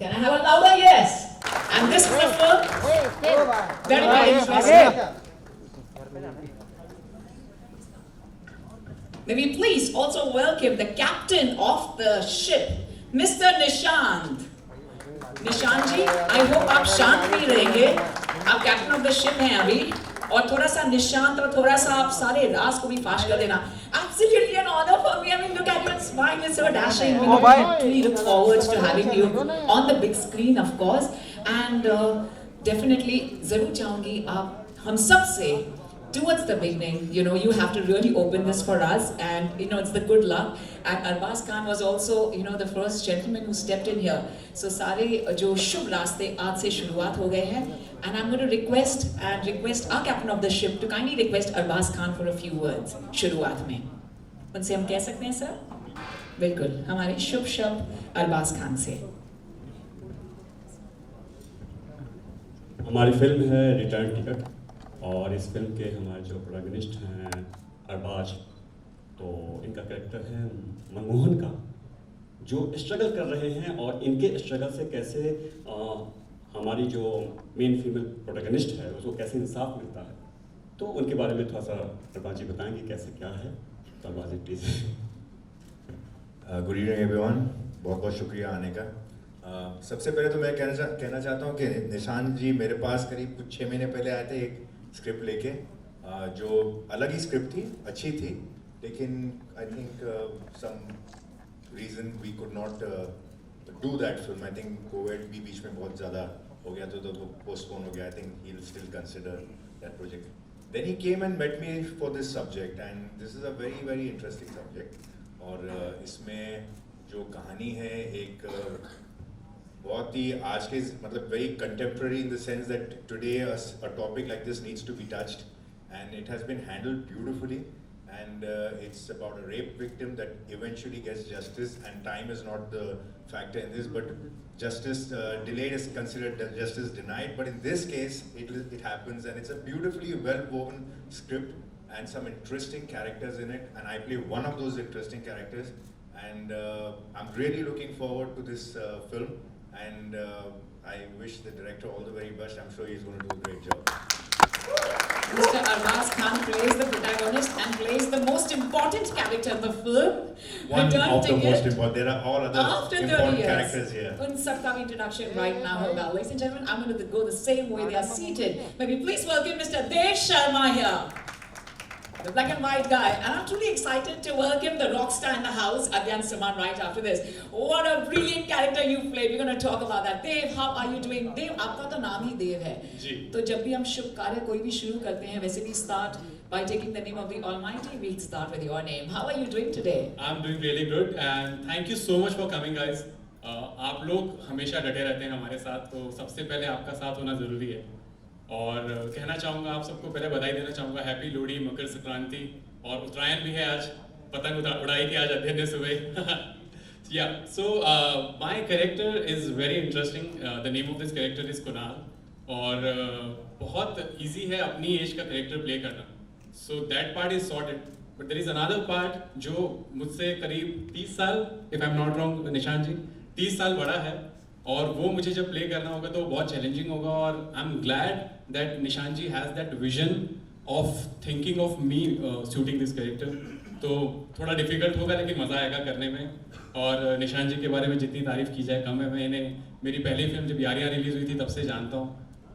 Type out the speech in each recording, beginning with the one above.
Can I have a louder yes? And this is the film. Very, very interesting. May we please also welcome the captain of the ship, Mr. Nishant. Nishant ji, I hope आप शांत भी रहेंगे. आप captain of the ship हैं अभी, और थोड़ा सा निशांत और थोड़ा सा आप सारे राज को भी फाश कर देना. Absolutely an honor for me. I mean, look at your smile, it's so dashing. We really look forward to having you on the big screen, of course. And definitely, जरूर चाहूँगी आप हम सब से towards the beginning, you know, you have to really open this for us, and you know, it's the good luck. And Arbaz Khan was also, you know, the first gentleman who stepped in here. So सारे जो शुभ रास्ते आज से शुरुआत हो गए हैं. And I'm going to request our captain of the ship to kindly request Arbaz Khan for a few words शुरुआत में. उनसे हम कह सकते हैं सर? बिल्कुल, हमारे शुभ शब्द अरबाज खान से. हमारी फिल्म है रिटर्न टिकट, और इस फिल्म के हमारे जो प्रोटैगनिस्ट हैं अरबाज, तो इनका कैरेक्टर है मनमोहन का, जो स्ट्रगल कर रहे हैं, और इनके स्ट्रगल से कैसे हमारी जो मेन फीमेल प्रोटैगनिस्ट है उसको कैसे इंसाफ मिलता है, तो उनके बारे में थोड़ा सा अरबाज जी बताएंगे कैसे क्या है. तो अरबाज जी प्लीज़. गुड इवनिंग एवरीवन, बहुत बहुत शुक्रिया आने का. सबसे पहले तो मैं कहना चाहता हूँ कि निशांत जी मेरे पास करीब कुछ 6 महीने पहले आए थे एक स्क्रिप्ट लेके, जो अलग ही स्क्रिप्ट थी, अच्छी थी, लेकिन I think some reason we could not do that film. I think covid भी बीच में बहुत ज़्यादा हो गया, तो वो पोस्टपोन हो गया. I think he will still consider that project. Then he came and met me for this subject, and this is a very very interesting subject. और इसमें जो कहानी है एक बहुत ही आज के, मतलब very contemporary in the sense that today a topic like this needs to be touched, and it has been handled beautifully. And it's about a rape victim that eventually gets justice, and time is not the factor in this, but justice delayed is considered justice denied. But in this case, it happens, and it's a beautifully well-woven script and some interesting characters in it, and I play one of those interesting characters, and I'm really looking forward to this film, and I wish the director all the very best. I'm sure he's going to do a great job. Mr. Arbaz Khan plays the protagonist and plays the most important character in the film. One Return of the Ticket. most important. There are all other After 30 important years. characters here. उन सबका भी introduction right now होगा. Ladies and gentlemen, I'm going to go the same way they are seated. May we please welcome Mr. Dev Sharma here, the black and white guy. And I'm truly excited to welcome the rock star in the house, Adyan Saman, right after this. What a brilliant character you played. We're going to talk about that. Dev, how are you doing? Dev, आपका तो नाम ही देव है. जी. तो जब भी हम शुभ कार्य कोई भी शुरू करते हैं, वैसे भी start by taking the name of the Almighty. We'll start with your name. How are you doing today? I'm doing really good, and thank you so much for coming, guys. आप लोग हमेशा डटे रहते हैं हमारे साथ, तो सबसे पहले आपका साथ होना ज़रूरी है. और कहना चाहूँगा आप सबको पहले बधाई देना चाहूँगा. हैप्पी लोहड़ी, मकर संक्रांति, और उत्तरायण भी है आज. पतंग उड़ाई थी आज अध्ययन ने सुबह. Yeah, so my character is very interesting. The name of this character is Kunal, और बहुत easy है अपनी एज का कैरेक्टर प्ले करना. So that part is sorted. But there is another part जो मुझसे करीब 30 साल, if I'm not wrong, Nishant जी, 30 साल बड़ा है, और वो मुझे जब प्ले करना होगा तो बहुत चैलेंजिंग होगा. और I am glad that Nishant ji has that vision of thinking of me shooting this character. तो थोड़ा डिफिकल्ट होगा, लेकिन मज़ा आएगा करने में. और निशांत जी के बारे में जितनी तारीफ़ की जाए कम है. मैं इन्हें मेरी पहली फिल्म जब यारियां रिलीज़ हुई थी तब से जानता हूँ,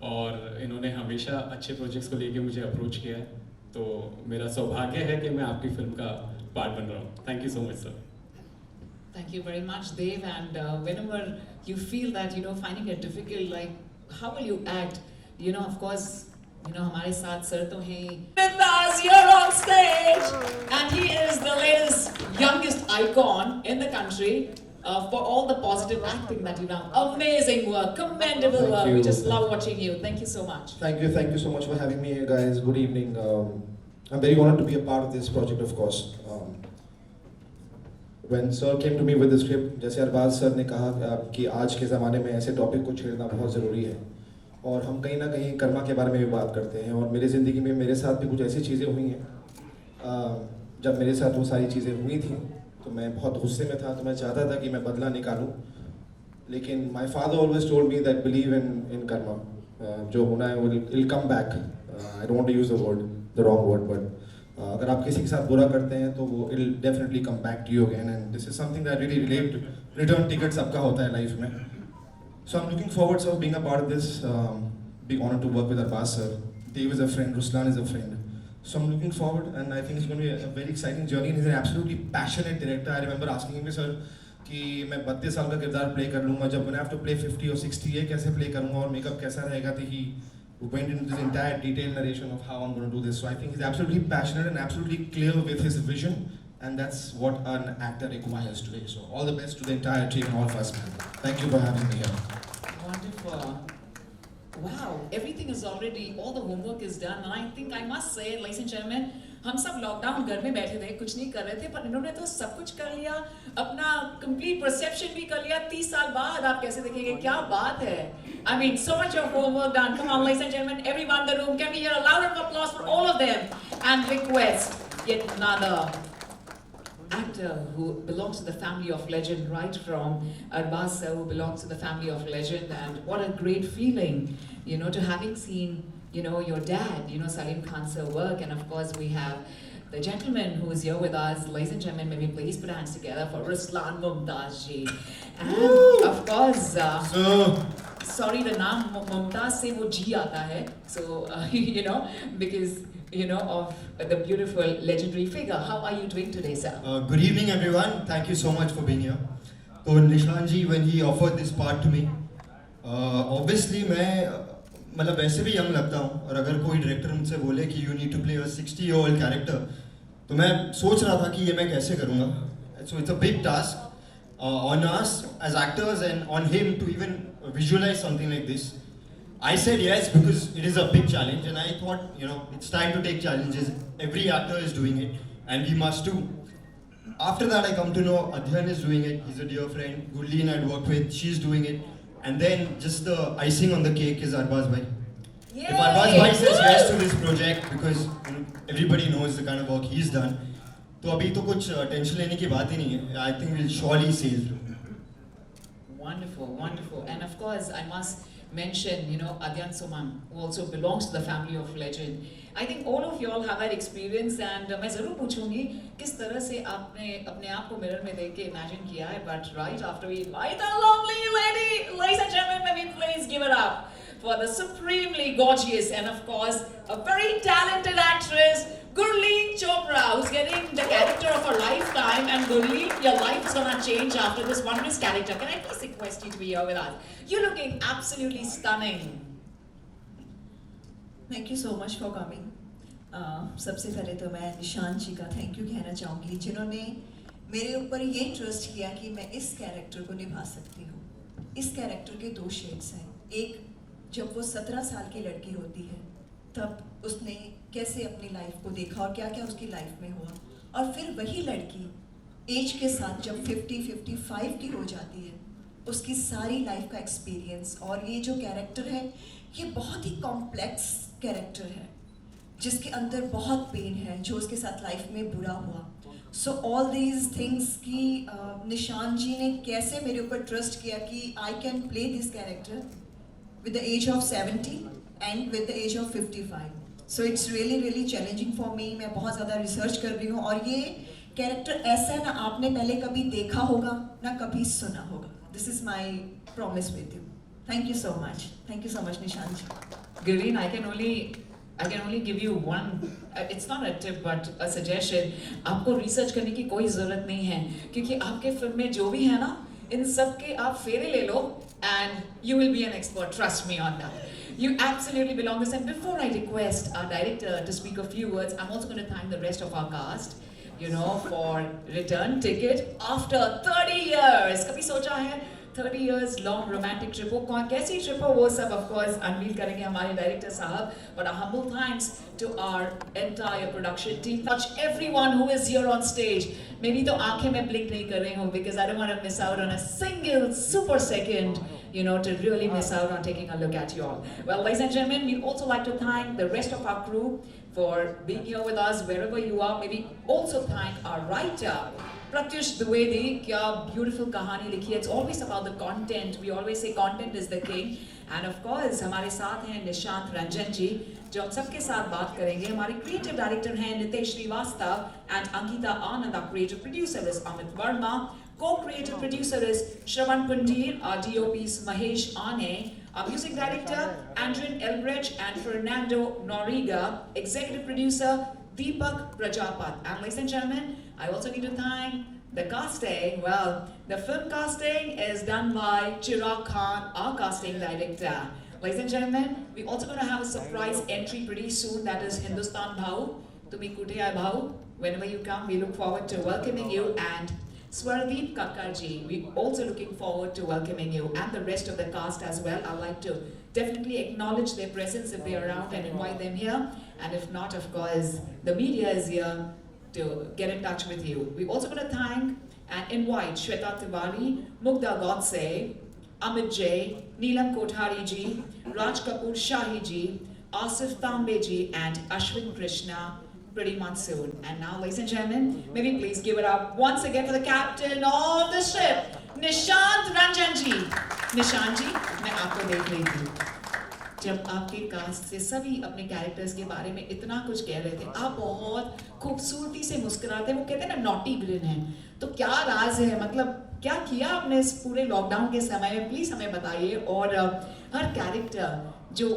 और इन्होंने हमेशा अच्छे प्रोजेक्ट्स को लेके मुझे अप्रोच किया है. तो मेरा सौभाग्य है कि मैं आपकी फिल्म का पार्ट बन रहा हूँ. Thank you so much sir. Thank you very much, Dev. And whenever you feel that, you know, finding it difficult, like, how will you act? You know, of course, you know, हमारे साथ sir तो हैं. With us here on stage, and he is the latest, youngest icon in the country for all the positive acting that you've done. Amazing work, commendable work. We just love watching you. Thank you so much. Thank you so much for having me here, guys. Good evening. I'm very honored to be a part of this project, of course. When sir came to me with the script, जैसे Arbaaz sir ने कहा कि आज के ज़माने में ऐसे topic को छेड़ना बहुत ज़रूरी है, और हम कहीं ना कहीं कर्मा के बारे में भी बात करते हैं. और मेरी ज़िंदगी में मेरे साथ भी कुछ ऐसी चीज़ें हुई हैं. जब मेरे साथ वो सारी चीज़ें हुई थी तो मैं बहुत गुस्से में था, तो मैं चाहता था कि मैं बदला निकालूं. लेकिन my father always told me that believe in karma. जो होना है will come back. I don't want to use the wrong word, but अगर आप किसी के साथ बुरा करते हैं तो वो it'll definitely come back to you again, and this is something that I really relate to. Return ticket सबका होता है life में. So I'm looking forward to being a part of this. Big honor to work with Arbaz sir. Dave is a friend, Ruslan is a friend. So I'm looking forward, and I think it's going to be a very exciting journey. And he's an absolutely passionate director. I remember asking him, sir, कि मैं 32 साल का किरदार play कर लूँगा, जब मैंने have to play 50 or 60 ये कैसे प्ले करूँगा और मेकअप कैसा रहेगा, तो he went into this entire detailed narration of how I'm going to do this. So I think he's absolutely passionate and absolutely clear with his vision, and that's what an actor requires today. So all the best to the entire team and all of us, man. Thank you for having me here. Wonderful. Wow, everything is already, all the homework is done, and I think I must say, ladies and gentlemen, हम सब lockdown घर में बैठे थे, कुछ नहीं कर रहे थे, पर इन्होंने तो सब कुछ कर लिया, अपना कंप्लीट परसेप्शन भी कर लिया। 30 साल बाद आप कैसे देखेंगे, क्या बात है? I mean, so much of homework done. Come on, ladies and gentlemen, everyone in the room, can we hear a loud round of applause for all of them? And request yet another actor who belongs to the family of legend, right from Arbaz sir, who belongs to the family of legend, and what a great feeling, you know, to having seen, you know, your dad, you know, Salim Khan sir work, and of course we have the gentleman who is here with us, ladies and gentlemen, maybe please put hands together for Ruslan Mumtaz ji, and of course, sorry, the name Mumtaz se wo ji aata hai, so you know, because you know, of the beautiful legendary figure. How are you doing today, sir? Good evening, everyone. Thank you so much for being here. So Nishan ji, when he offered this part to me, obviously मैं मतलब वैसे भी young लगता हूँ, और अगर कोई director मुझसे बोले कि you need to play a 60-year-old character, तो मैं सोच रहा था कि ये मैं कैसे करूँगा. So it's a big task on us as actors and on him to even visualize something like this. I said yes because it is a big challenge, and I thought, you know, it's time to take challenges. Every actor is doing it, and we must too. After that, I come to know Adhyan is doing it. He's a dear friend. Gurleen I'd worked with, she's doing it. And then just the icing on the cake is Arbaz bhai. Yay! If Arbaz bhai says yes to this project, because you know, everybody knows the kind of work he's done, तो अभी तो कुछ tension लेने की बात ही नहीं है. I think we'll surely sail through. Wonderful, wonderful. And of course, I must mention, you know, Adhyan Suman, who also belongs to the family of legend. I think all of you all have that experience, and मैं ज़रूर पूछूंगी किस तरह से आपने अपने आप को मिरर में देख के imagine किया है. But right after we invite our lovely lady, ladies and gentlemen, may we please give it up for the supremely gorgeous and of course a very talented actress, Gurleen Chopra, who's getting the character of a lifetime. And Gurleen, your life is gonna change after this wondrous character. Can I please request you to be here with us? You're looking absolutely stunning. Thank you so much for coming. सबसे पहले तो मैं निशान जी का thank you कहना चाहूँगी, जिन्होंने मेरे ऊपर ये ट्रस्ट किया कि मैं इस कैरेक्टर को निभा सकती हूँ. इस कैरेक्टर के 2 शेड्स हैं. एक, जब वो 17 साल की लड़की होती है तब उसने कैसे अपनी लाइफ को देखा और क्या क्या उसकी लाइफ में हुआ, और फिर वही लड़की एज के साथ जब 50-55 की हो जाती है, उसकी सारी लाइफ का एक्सपीरियंस. और ये जो कैरेक्टर है ये बहुत ही कॉम्प्लेक्स कैरेक्टर है जिसके अंदर बहुत पेन है जो उसके साथ लाइफ में बुरा हुआ. सो ऑल दीज थिंग्स की निशान जी ने कैसे मेरे ऊपर ट्रस्ट किया कि I can play this character with the age of 70 and with the age of 55. So it's really really challenging for me. मैं बहुत ज़्यादा रिसर्च कर रही हूँ, और ये कैरेक्टर ऐसा है ना आपने पहले कभी देखा होगा ना कभी सुना होगा. This is my promise with you. Thank you so much. Thank you so much, Nishan ji. Gurleen, I can only give you one. It's not a tip, but a suggestion. आपको research करने की कोई ज़रूरत नहीं है, क्योंकि आपके film में जो भी है ना, इन सब के आप फेरे ले लो, and you will be an expert. Trust me on that. You absolutely belong to this. And before I request our director to speak a few words, I'm also going to thank the rest of our cast, you know, for return ticket after 30 years. कभी सोचा है 30 years long romantic trip, वो कैसी trip हो, वो सब of course unveil करेंगे हमारे director साहब. But a humble thanks to our entire production team, touch everyone who is here on stage. मेरी तो आंखें मैं blink नहीं कर रही हूँ because I don't want to miss out on a single super second, you know, to really miss out on taking a look at you all. Well, ladies and gentlemen, we'd also like to thank the rest of our crew for being here with us wherever you are. Maybe also thank our writer, Pratyush Dwivedi, क्या beautiful कहानी लिखी है. It's always about the content. We always say content is the king. And of course हमारे साथ हैं निशांत रंजन जी, जो हम सबके साथ बात करेंगे. हमारे creative director हैं Nitesh Srivastava and Ankita Anand. Our creative producer is Amit Verma. Co-creative producer is Shravan Pundir. Our DOP is Mahesh Ane. Our music director Andrin Elbridge and Fernando Noriga. Executive producer Deepak Prajapat. And ladies and gentlemen, I also need to thank the casting. Well, the film casting is done by Chirag Khan, our casting director. Ladies and gentlemen, we're also going to have a surprise entry pretty soon. That is Hindustan Bhau. Tumi Kute Hai Bhau. Whenever you come, we look forward to welcoming you. And Swardeep Kakkarji, we're also looking forward to welcoming you and the rest of the cast as well. I'd like to definitely acknowledge their presence if they're around and invite them here. And if not, of course, the media is here to get in touch with you. We're also going to thank and invite Shweta Tiwari, Mugdha Godse, Amit J, Neelam Kothari ji, Raj Kapoor Shahi ji, Asif Tambe ji, and Ashwin Krishna pretty much soon. And now, ladies and gentlemen, maybe please give it up once again for the captain of the ship, Nishant Ranjan ji. Nishant ji, मैं आपको देख रही थी. जब आपके cast से सभी अपने कैरेक्टर्स के बारे में इतना कुछ कह रहे थे, आप बहुत खूबसूरती से मुस्कुराते हैं. वो कहते हैं ना नॉटी विलन है. तो क्या राज है, मतलब क्या किया आपने इस पूरे लॉकडाउन के समय में, प्लीज हमें बताइए. और हर कैरेक्टर जो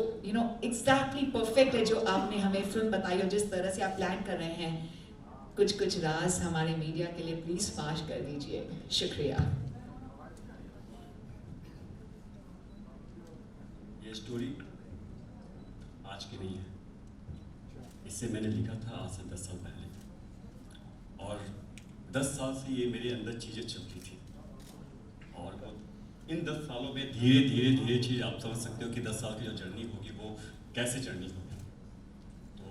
एग्जैक्टली परफेक्ट है, जो आपने हमें फिल्म बताई और जिस तरह से आप प्लान कर रहे हैं, कुछ राज हमारे मीडिया के लिए प्लीज फाश कर दीजिए. शुक्रिया. ये स्टोरी आज की नहीं है. इससे मैंने लिखा था आज से 10 साल पहले, और 10 साल से ये मेरे अंदर चीज़ें चलती थी. और इन 10 सालों में धीरे चीज़ आप समझ सकते हो कि 10 साल की जो जर्नी होगी वो कैसे जर्नी होगी. तो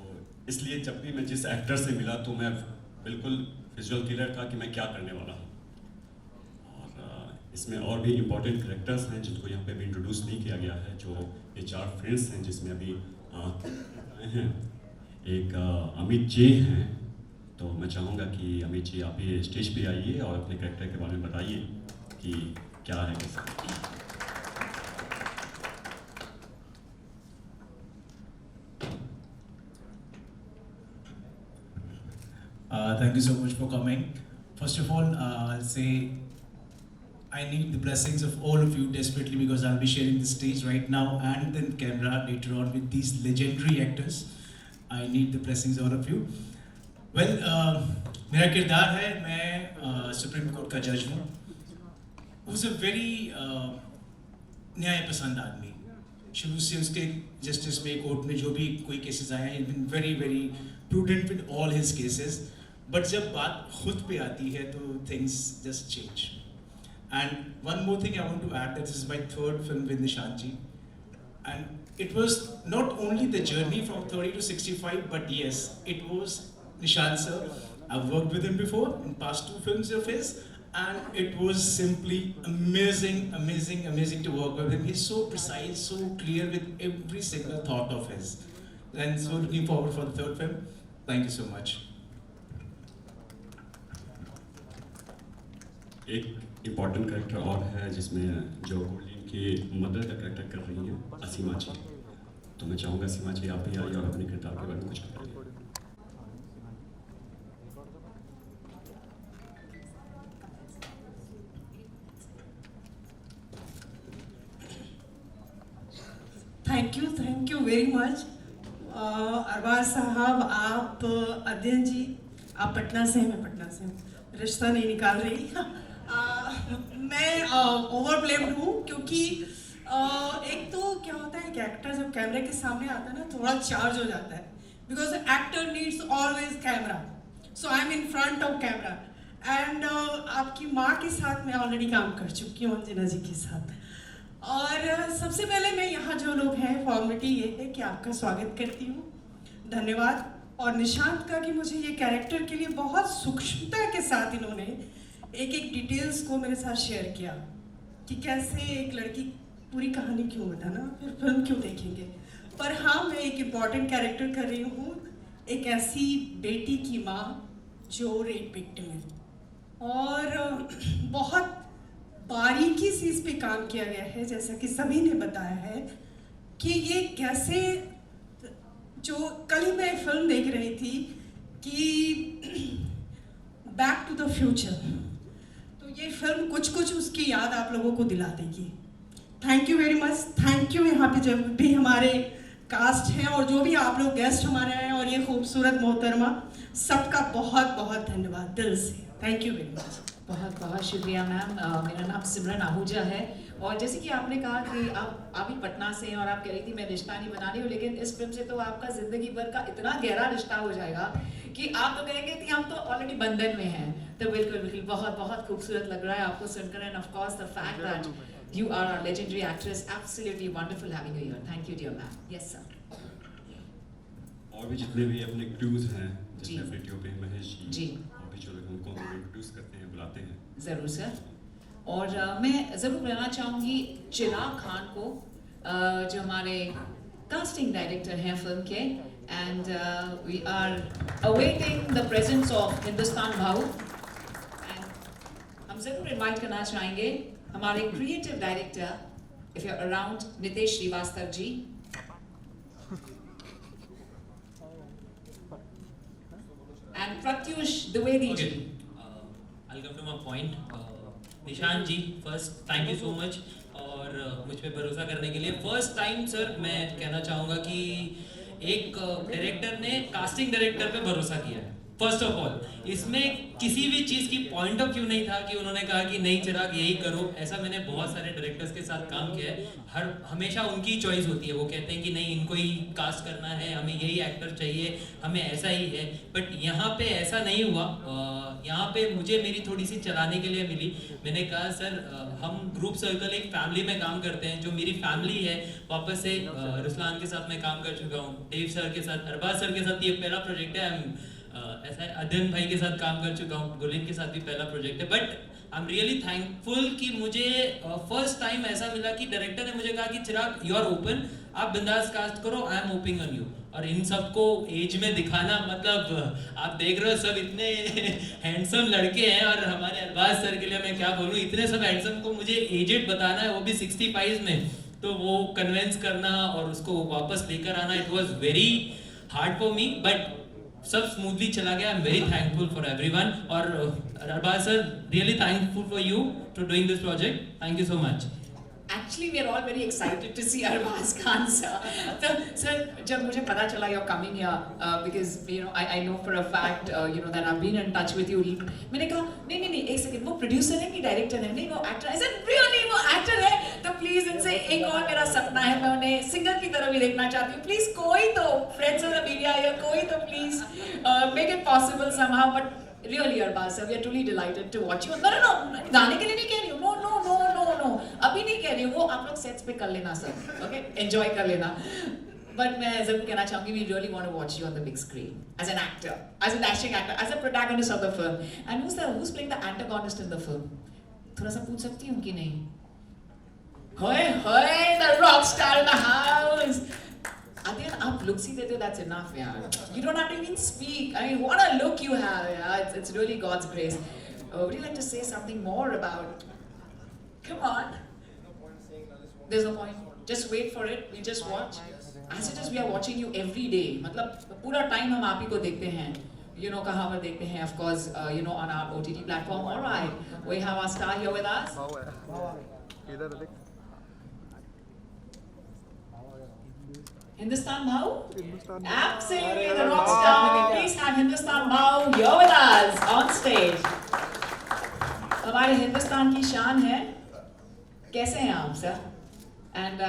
इसलिए जब भी मैं जिस एक्टर से मिला तो मैं बिल्कुल विजुअल क्लियर था कि मैं क्या करने वाला हूँ. और इसमें और भी इम्पोर्टेंट कैरेक्टर्स हैं जिनको यहाँ पे भी इंट्रोड्यूस नहीं किया गया है. जो ये 4 फ्रेंड्स हैं जिसमें अभी आए हैं. एक अमित जे हैं. तो मैं चाहूँगा कि अमित जी आप ये स्टेज पे आइए और अपने कैरेक्टर के बारे में बताइए कि क्या है कैसा. Thank you so much for coming. First of all, I'll say I need the blessings of all of you desperately, because I'll be sharing the stage right now and then camera later on with these legendary actors. I need the blessings of all of you. Well, मेरा किरदार है, मैं supreme court का जज हूँ. Who's a very न्याय पसंद आदमी. शुरू से उसके जस्टिस में कोर्ट में जो भी कोई केसेस आए हैं, been very prudent with all his cases. But जब बात खुद पे आती है तो things just change. And one more thing I want to add, that this is my 3rd film with Nishant ji. And it was not only the journey from 30 to 65, but yes, it was Nishant sir. I've worked with him before in past 2 films of his, and it was simply amazing to work with him. He's so precise, so clear with every single thought of his. And so looking forward for the 3rd film. Thank you so much. एक important character और है जिसमें जो golden की mother का character कर रही हैं, असीमा जी. तो मैं चाहूँगा असीमा जी आप भी आइए और अपने किरदार के बारे में कुछ बताइए. Thank you very much. Arbaaz साहब, आप अध्ययन जी, आप पटना से हैं, मैं पटना से हूँ, रिश्ता नहीं निकाल रही. मैं ओवरब्लेम्ड हूँ क्योंकि एक तो क्या होता है कि एक्टर जब कैमरे के सामने आता है ना, थोड़ा चार्ज हो जाता है, because actor needs always camera. So I M in front of camera. And आपकी माँ के साथ मैं ऑलरेडी काम कर चुकी हूँ, अंजना जी के साथ. और सबसे पहले मैं यहाँ जो लोग हैं, फॉर्मेलिटी ये है कि आपका स्वागत करती हूँ, धन्यवाद. और निशांत का कि मुझे ये कैरेक्टर के लिए बहुत सूक्ष्मता के साथ इन्होंने एक डिटेल्स को मेरे साथ शेयर किया कि कैसे एक लड़की, पूरी कहानी क्यों बताना, फिर फिल्म क्यों देखेंगे. पर हाँ, मैं एक इम्पॉर्टेंट कैरेक्टर कर रही हूँ, एक ऐसी बेटी की माँ जो रेप विक्टिम है. और बहुत बारीकी से इस पे काम किया गया है, जैसा कि सभी ने बताया है कि ये कैसे, जो कल ही मैं फिल्म देख रही थी कि बैक टू द फ्यूचर, तो ये फिल्म कुछ कुछ उसकी याद आप लोगों को दिला देगी। Thank you very much, thank you. यहाँ पे जब भी हमारे कास्ट हैं और जो भी आप लोग गेस्ट हमारे हैं और ये खूबसूरत मोहतरमा, सबका बहुत बहुत धन्यवाद दिल से। Thank you very much. बहुत बहुत शुक्रिया मैम। मेरा नाम सिमरन आहूजा है और जैसे कि आपने कहा कि आप ही पटना से हैं और आप कह रही थी मैं रिश्ता नहीं बना रही हूँ, लेकिन इस फिल्म से तो आपका जिंदगी भर का इतना गहरा रिश्ता हो जाएगा कि आप तो कहेंगे कि हम तो ऑलरेडी बंधन में हैं। तो बिल्कुल बिल्कुल बहुत बहुत खूबसूरत लग रहा है आपको सुनकर, and of course the fact that you are a legendary actress, absolutely wonderful having you here. Thank you dear ma'am. Yes sir. और भी जितने भी अपने क्रूज हैं, जी। जैसे वीडियो पे महेश जी। और भी जो लोग उनको हम इंट्रोड्यूस करते हैं, बुलाते हैं। ज़रूर सर। और मैं ज़रूर बुलाना चाहूँगी चिराग खान को, जो हमारे कास्टिंग डायरेक्टर हैं फिल्म के, and we are awaiting the presence of Hindustan Bhau. And हम ज़रूर इनवाइट करना चाहेंगे हमारे creative director, if you are around, Nitesh Shrivastava ji. And Pratyush Dwivedi ji. I'll come to my point. Nishan ji, first thank you so much और मुझ पे भरोसा करने के लिए। फर्स्ट टाइम सर मैं कहना चाहूँगा कि एक डायरेक्टर ने कास्टिंग डायरेक्टर पे भरोसा किया है। फर्स्ट ऑफ ऑल इसमें किसी भी चीज़ की पॉइंट ऑफ व्यू नहीं था कि उन्होंने कहा कि नहीं चिराग यही करो। ऐसा मैंने बहुत सारे डायरेक्टर्स के साथ काम किया है, हमेशा उनकी चॉइस होती है। वो कहते हैं कि नहीं इनको ही कास्ट करना है, हमें यही एक्टर चाहिए, हमें ऐसा ही है। बट यहाँ पे ऐसा नहीं हुआ। यहाँ पे मुझे मेरी थोड़ी सी चलाने के लिए मिली। मैंने कहा सर हम ग्रुप सर्कल एक फैमिली में काम करते हैं, जो मेरी फैमिली है। वापस से रुस्लान के साथ मैं काम कर चुका हूँ, देव सर के साथ, अरबाज सर के साथ ये पहला प्रोजेक्ट है। ऐसा है अध्ययन भाई के साथ काम कर चुका हूँ, गुलिन के साथ भी पहला प्रोजेक्ट है। But I am really thankful कि मुझे फर्स्ट टाइम ऐसा मिला कि डायरेक्टर ने मुझे कहा कि चिराग यू आर ओपन, आप बिंदास कास्ट करो, I am whooping on you. और इन सबको एज में दिखाना, मतलब आप देख रहे हो सब इतने हैंडसम लड़के हैं, और हमारे अरबाज सर के लिए मैं क्या बोलूँ, इतने सब हैंडसम को मुझे एजेड बताना है, वो भी 65 में, तो वो कन्विंस करना और उसको वापस लेकर आना, it was very hard for me. But सब स्मूथली चला गया। I am very thankful for everyone. और Arbaaz sir, really thankful for you to doing this project. Thank you so much. Actually, we are all very excited to see Arbaz Khan, sir. So, sir, जब मुझे पता चला you're coming here, because you know I know for a fact you know that I've been in touch with you. मैंने कहा नहीं एक second, वो producer है कि डायरेक्टर है? नहीं, वो एक्टर है। I said really वो एक्टर है? तो प्लीज इनसे एक और मेरा सपना है, मैं उन्हें सिंगर की तरह भी देखना चाहती हूँ। प्लीज कोई तो फ्रेंड्स ऑफ द मीडिया या कोई तो please make it possible somehow. But really Arbaz sir, we are truly delighted to watch you. No, गाने के लिए नहीं कह रही हूँ, no, अभी नहीं कह रही हूँ, वो आप लोग सेट्स पे कर लेना सर, ओके, एंजॉय कर लेना। बट मैं जरूर कहना चाहूँगी, we really want to watch you on the big screen as an actor, as a dashing actor, as a protagonist of the film. And who's playing the antagonist in the film? थोड़ा सा पूछ सकती हूँ कि नहीं? होए, the rock star in the house. Adyan, आप look see देते हो, that's enough यार. You don't have to even speak. I mean, what a look you have, yeah. It's really God's grace. Would you like to say something more about? Come on. There's no point. Just wait for it. We just watch. As it is, we are watching you every day. मतलब पूरा time हम आप ही को देखते हैं. You know कहाँ पर देखते हैं? Of course, you know on our OTT platform. All right. We have our star here with us. Hindustan Bhau? Absolutely, the rock star. Please have Hindustan Bhau here with us on stage. हमारे हिंदुस्तान की शान है। कैसे हैं आप sir? And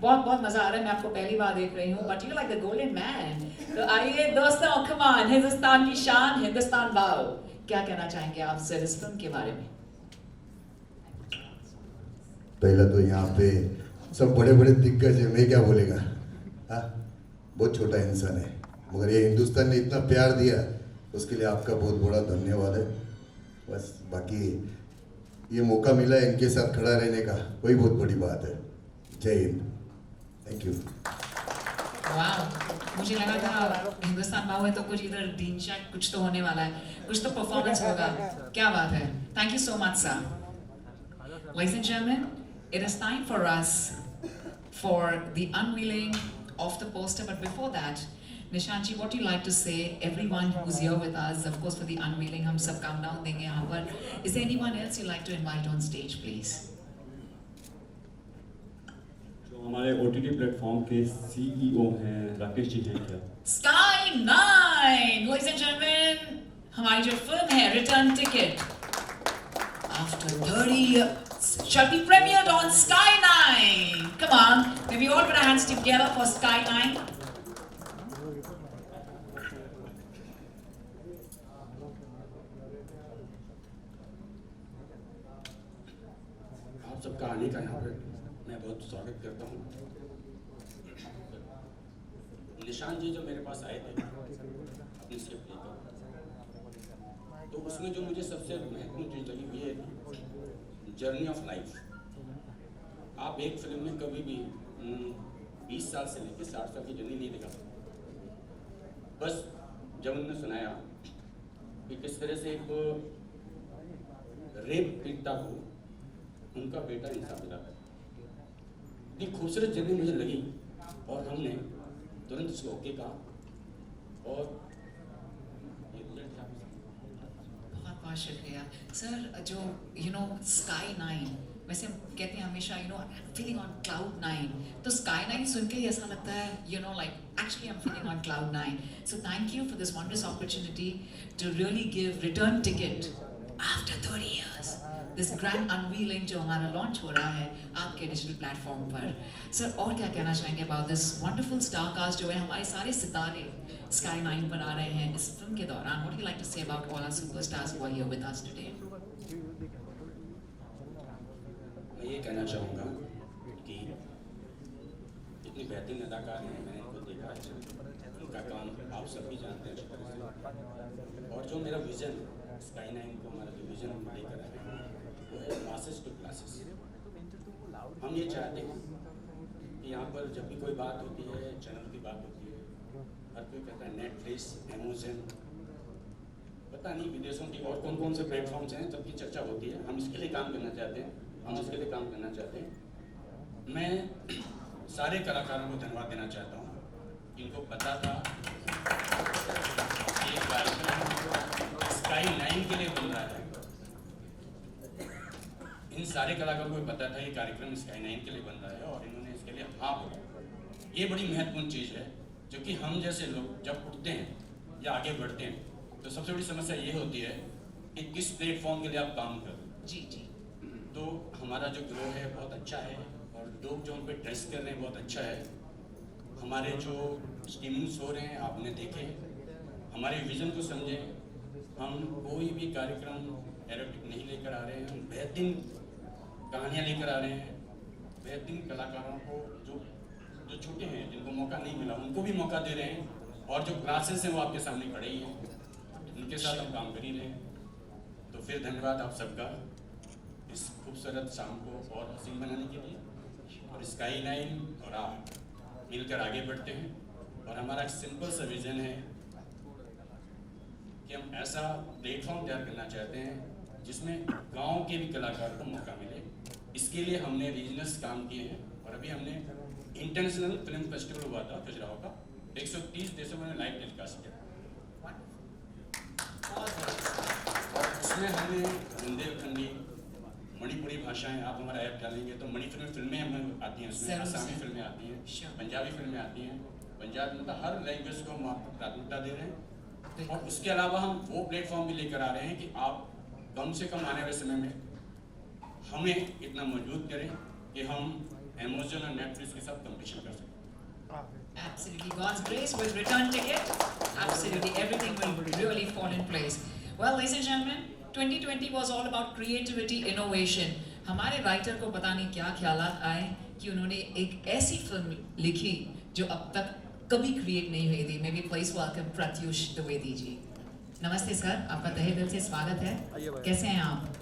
बहुत मजा आ रहा है, मैं आपको पहली बार देख रही हूँ, but you like the golden man. तो आइए दोस्तों, कम ऑन, हिंदुस्तान की शान, हिंदुस्तान भाव, क्या कहना चाहेंगे आप सर इस फिल्म के बारे में? पहला तो यहाँ पे सब बड़े बड़े दिग्गज है, मैं क्या बोलेगा, हाँ बहुत छोटा इंसान है, मगर ये हिंदुस्तान ने इतना प्यार दिया उसके लिए आपका बहुत बड़ा धन्यवाद है। बस बाकी ये मौका मिला है इनके साथ खड़ा रहने का, वही बहुत बड़ी बात है। जय हिंद, थैंक यू। वाह, मुझे लगा था हिंदुस्तान बाहु है तो कुछ इधर डीनशा कुछ तो होने वाला है, कुछ तो परफॉर्मेंस होगा। क्या बात है। Thank you so much, sir. Ladies and gentlemen, it is time for us for the unveiling of the poster. But before that, Nishant ji, what do you like to say? Everyone who's here with us, of course, for the unveiling, हम सब countdown देंगे यहाँ पर. Is there anyone else you'd like to invite on stage, please? जो हमारे OTT platform के CEO हैं राकेश जी हैं क्या? Sky 9, ladies and gentlemen, हमारी जो फिल्म है Return Ticket, after 30 years, shall be premiered on Sky 9. Come on, may we all put our hands together for Sky 9? आप सबका आने का यहाँ पे मैं बहुत स्वागत करता हूँ। निशान जी जो मेरे पास आए थे अपनी स्क्रिप्ट लेकर, तो उसमें जो मुझे सबसे महत्वपूर्ण चीज़ लगी वो ये थी जर्नी ऑफ लाइफ। आप एक फिल्म में कभी भी 20 साल से लेकर 60 साल की जर्नी नहीं दिखा सकते। बस जब उन्होंने सुनाया कि किस तरह से एक रेप पीड़िता को उनका बेटा इंसाफ दिलाता है, इतनी खूबसूरत जर्नी मुझे लगी और हमने तुरंत उसको ओके कहा और ये रिजल्ट था। बहुत बहुत शुक्रिया सर। जो Sky 9, वैसे हम कहते हैं हमेशा फीलिंग ऑन क्लाउड 9, तो Sky 9 सुन के ही ऐसा लगता है actually I'm feeling on cloud 9. So thank you for this wondrous opportunity to really give Return Ticket after 30 years. This grand unveiling जो हमारा लॉन्च हो रहा है आपके डिजिटल प्लेटफॉर्म पर। सर और क्या कहना चाहेंगे about this wonderful star cast जो है हमारे सारे सितारे Sky 9 पर आ रहे हैं इस फिल्म के दौरान? What do you like to say about all our superstars who are here with us today? मैं ये कहना चाहूँगा कि इतनी बेहतरीन अदाकार हैं, मैंने इनको देखा है, उनका काम आप सब भी जानते हैं अच्छी तरह से। और जो मेरा विज़न Sky 9 को हमारा जो विज़न हम लेकर आए हैं वो है मासेस टू क्लासेस। हम ये चाहते हैं कि यहाँ पर जब भी कोई बात होती है, चैनल की बात होती है, हर कोई कहता है नेटफ्लिक्स, अमेज़न, पता नहीं विदेशों की और कौन कौन से प्लेटफॉर्म्स हैं, सबकी चर्चा होती है। हम इसके लिए काम करना चाहते हैं, हम इसके लिए काम करना चाहते हैं। मैं सारे कलाकारों को धन्यवाद देना चाहता हूँ, इनको पता था ये कार्यक्रम Sky 9 के लिए बन रहा है। इन सारे कलाकारों को पता था ये कार्यक्रम Sky 9 के लिए बन रहा है और इन्होंने इसके लिए हाँ बोला। ये बड़ी महत्वपूर्ण चीज़ है, जो कि हम जैसे लोग जब उठते हैं या आगे बढ़ते हैं तो सबसे बड़ी समस्या ये होती है कि किस प्लेटफॉर्म के लिए आप काम कर रहे हो। जी जी। तो हमारा जो ग्रो है बहुत अच्छा है और लोग जो हम पे ट्रस्ट कर रहे हैं बहुत अच्छा है। हमारे जो स्ट्रीमिंग्स हो रहे हैं आपने देखे, हमारे विज़न को समझें। हम कोई भी कार्यक्रम एरोटिक नहीं लेकर आ रहे हैं, हम बेहतरीन कहानियाँ लेकर आ रहे हैं। बेहतरीन कलाकारों को जो छोटे हैं, जिनको मौका नहीं मिला, उनको भी मौका दे रहे हैं। और जो क्लासेस हैं वो आपके सामने खड़े ही हैं, उनके साथ हम काम कर ही रहे हैं। तो फिर धन्यवाद आप सबका इस खूबसूरत शाम को और हसीन बनाने के लिए। और Sky 9 और आप मिलकर आगे बढ़ते हैं। और हमारा एक सिंपल सा विज़न है कि हम ऐसा प्लेटफॉर्म तैयार करना चाहते हैं जिसमें गांव के भी कलाकार को मौका मिले। इसके लिए हमने रीजनल्स काम किए हैं और अभी हमने इंटरनेशनल फिल्म फेस्टिवल हुआ था खजुराहो का, 130 देशों में लाइव टेलीकास्ट किया। और उसमें हमने बुंदेलखंडी, मणिपुरी भाषाएं, आप हमारा ऐप डालेंगे तो मणिपुरी फिल्में हमें आती हैं, उसमें आसामी फिल्में आती हैं, पंजाबी फिल्में आती हैं। पंजाब में हर लैंग्वेज को हम आपको प्राथमिकता दे रहे हैं। और उसके अलावा हम वो प्लेटफॉर्म भी लेकर आ रहे हैं कि आप कम से कम आने वाले समय में हमें इतना मजबूत करें कि हम Amazon और Netflix के साथ कंपटीशन कर सकें। Absolutely, God's grace with Return Ticket. Absolutely, everything will really fall in place. Well, ladies and gentlemen, 2020 was all about creativity, innovation. हमारे राइटर को पता नहीं क्या ख्यालात आए कि उन्होंने एक ऐसी फिल्म लिखी जो अब तक कभी क्रिएट नहीं हुई थी। May be please welcome Pratyush Dwivedi ji. नमस्ते सर, आपका तहे दिल से स्वागत है। कैसे हैं आप?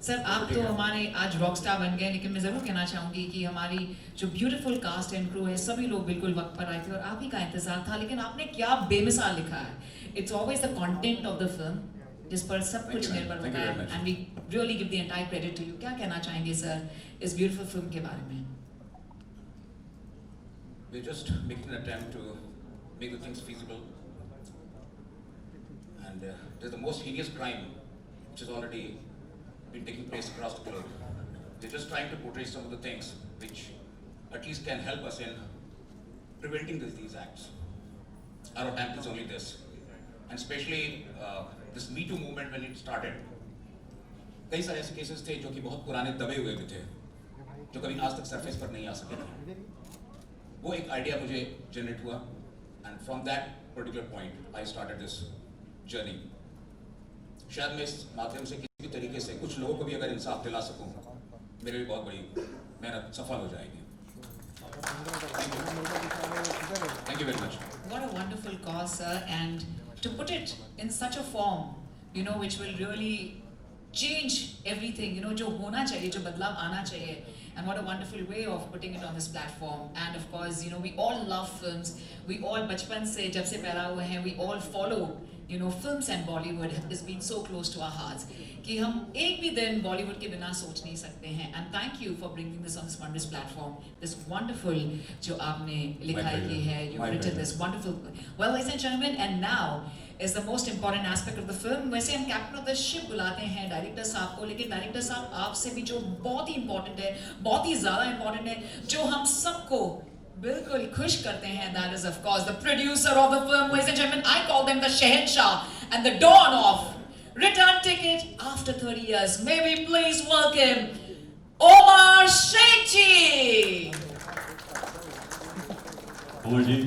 सर आप तो हमारे आज रॉक स्टार बन गए, लेकिन मैं ज़रूर कहना चाहूँगी कि हमारी जो ब्यूटीफुल कास्ट एंड क्रू है सभी लोग बिल्कुल वक्त पर आए थे और आप ही का इंतजार था, लेकिन आपने क्या बेमिसाल लिखा है. It's always the content of the film जिस पर सब कुछ निर्भर होता है, and we really give the entire credit to you. क्या कहना चाहेंगे सर इस ब्यूटीफुल फिल्म के बारे में? We're just making an attempt to make the things feasible. And it is the most heinous crime which has already been taking place across the globe. They're just trying to portray some of the things which at least can help us in preventing these acts. Our attempt is only this. And especially this Me Too movement when it started. कई सारे ऐसे cases थे जो कि बहुत पुराने दबे हुए भी थे, जो कभी आज तक सरफेस पर नहीं आ सके थे. वो एक आइडिया मुझे जनरेट हुआ, and from that particular point I started this journey. शायद मैं इस माध्यम से किसी भी तरीके से कुछ लोगों को भी अगर इंसाफ दिला सकूं, मेरे लिए बहुत बड़ी मेहनत सफल हो जाएगी. Thank you very much. What a wonderful cause, sir, and to put it in such a form, you know, which will really change everything, you know, जो होना चाहिए, जो बदलाव आना चाहिए. And what a wonderful way of putting it on this platform. And of course, you know, we all love films. We all, बचपन से जब से पैदा हुए हैं, we all follow, you know, films and Bollywood has been so close to our hearts कि हम एक भी दिन Bollywood के बिना सोच नहीं सकते हैं. And thank you for bringing this on this wondrous platform. This wonderful जो आपने लिखाई की है, you've written this wonderful. Well, ladies and gentlemen, and now is the most important aspect of the film. वैसे हम कैप्टन ऑफ द शिप बुलाते हैं director साहब को, लेकिन डायरेक्टर साहब आपसे भी जो बहुत ही इंपॉर्टेंट है, बहुत ही ज़्यादा इंपॉर्टेंट है, जो हम सबको बिल्कुल खुश करते हैं, that is of course the producer of the film. Ladies and gentlemen, I call them the Shahenshah and the dawn of Return Ticket after 30 years. May we please welcome Omar Sheikh ji. Omar ji.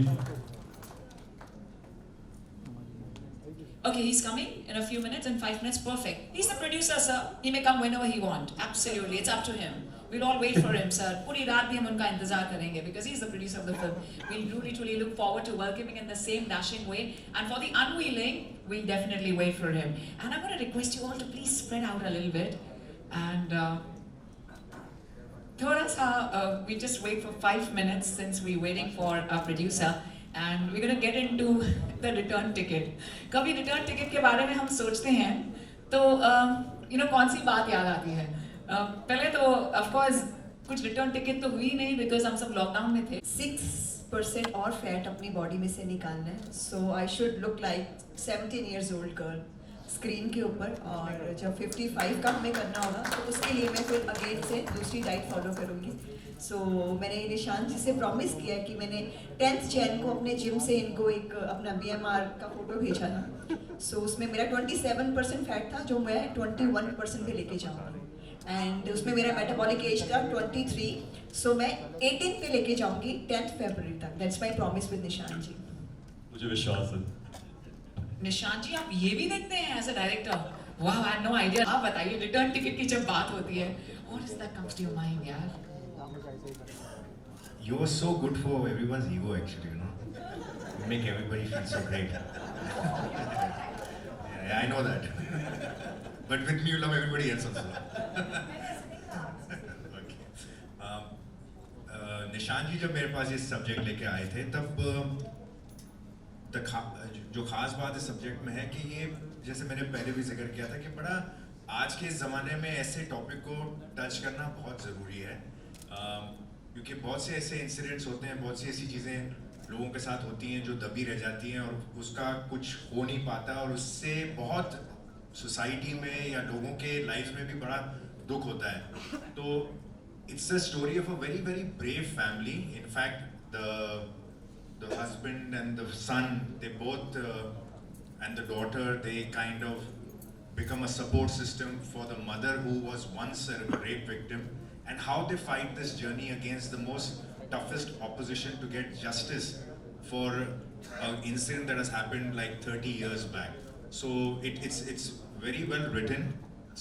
Okay, he's coming in a few minutes, in 5 minutes, perfect. He's the producer, sir. He may come whenever he wants. Absolutely, it's up to him. We'll all wait for him, sir. पूरी रात भी हम उनका इंतजार करेंगे because he's the producer of the film. We'll really, truly look forward to welcoming in the same dashing way. And for the unveiling, we'll definitely wait for him. And I'm going to request you all to please spread out a little bit. And थोड़ा सा, we just wait for 5 minutes since we're waiting for our producer. And we're going to get into the return ticket. कभी return ticket के बारे में हम सोचते हैं तो you know कौन सी बात याद आती है? पहले तो of course कुछ return ticket तो हुई नहीं because हम सब लॉकडाउन में थे. 6% और फैट अपनी बॉडी में से निकालना है, so I should look like 17 years old girl screen के ऊपर. और जब 55 का हमें करना होगा तो उसके लिए मैं फिर अगेन से दूसरी डाइट फॉलो करूँगी. सो मैंने निशांत जी से प्रॉमिस किया कि मैंने 10th जैन को अपने जिम से इनको एक अपना BMR का फोटो भेजा था. सो उसमें मेरा 27% फैट था जो मैं 21% पे लेके जाऊँगी. एंड उसमें मेरा मेटाबॉलिक एज था 23. सो मैं 18 पे लेके जाऊँगी 10th फरवरी तक. That's my promise with Nishant ji. मुझे विश्वास है. निशांत जी आप ये भी देखते हैं एज अ डायरेक्टर? वाह, आई हैड नो आइडिया. आप बताइए रिटर्न टिकट की जब बात होती है, what is that comes to your mind यार? You are so good for everyone's ego, actually, you know. You make everybody feel so great. Yeah, I know that. But with me, you love everybody else also. Okay. Nishant ji जब मेरे पास ये subject लेके आए थे, तब जो खास बात इस सब्जेक्ट में है कि ये, जैसे मैंने पहले भी जिक्र किया था, कि बड़ा आज के ज़माने में ऐसे टॉपिक को टच करना बहुत ज़रूरी है. क्योंकि बहुत से ऐसे इंसिडेंट्स होते हैं, बहुत सी ऐसी चीज़ें लोगों के साथ होती हैं जो दबी रह जाती हैं और उसका कुछ हो नहीं पाता, और उससे बहुत सोसाइटी में या लोगों के लाइफ में भी बड़ा दुख होता है. तो it's a story of a very very brave family. In fact the husband and the son, they both and the daughter, they kind of become a support system for the mother who was once a rape victim, and how they fight this journey against the most toughest opposition to get justice for an incident that has happened like 30 years back. So it's very well written.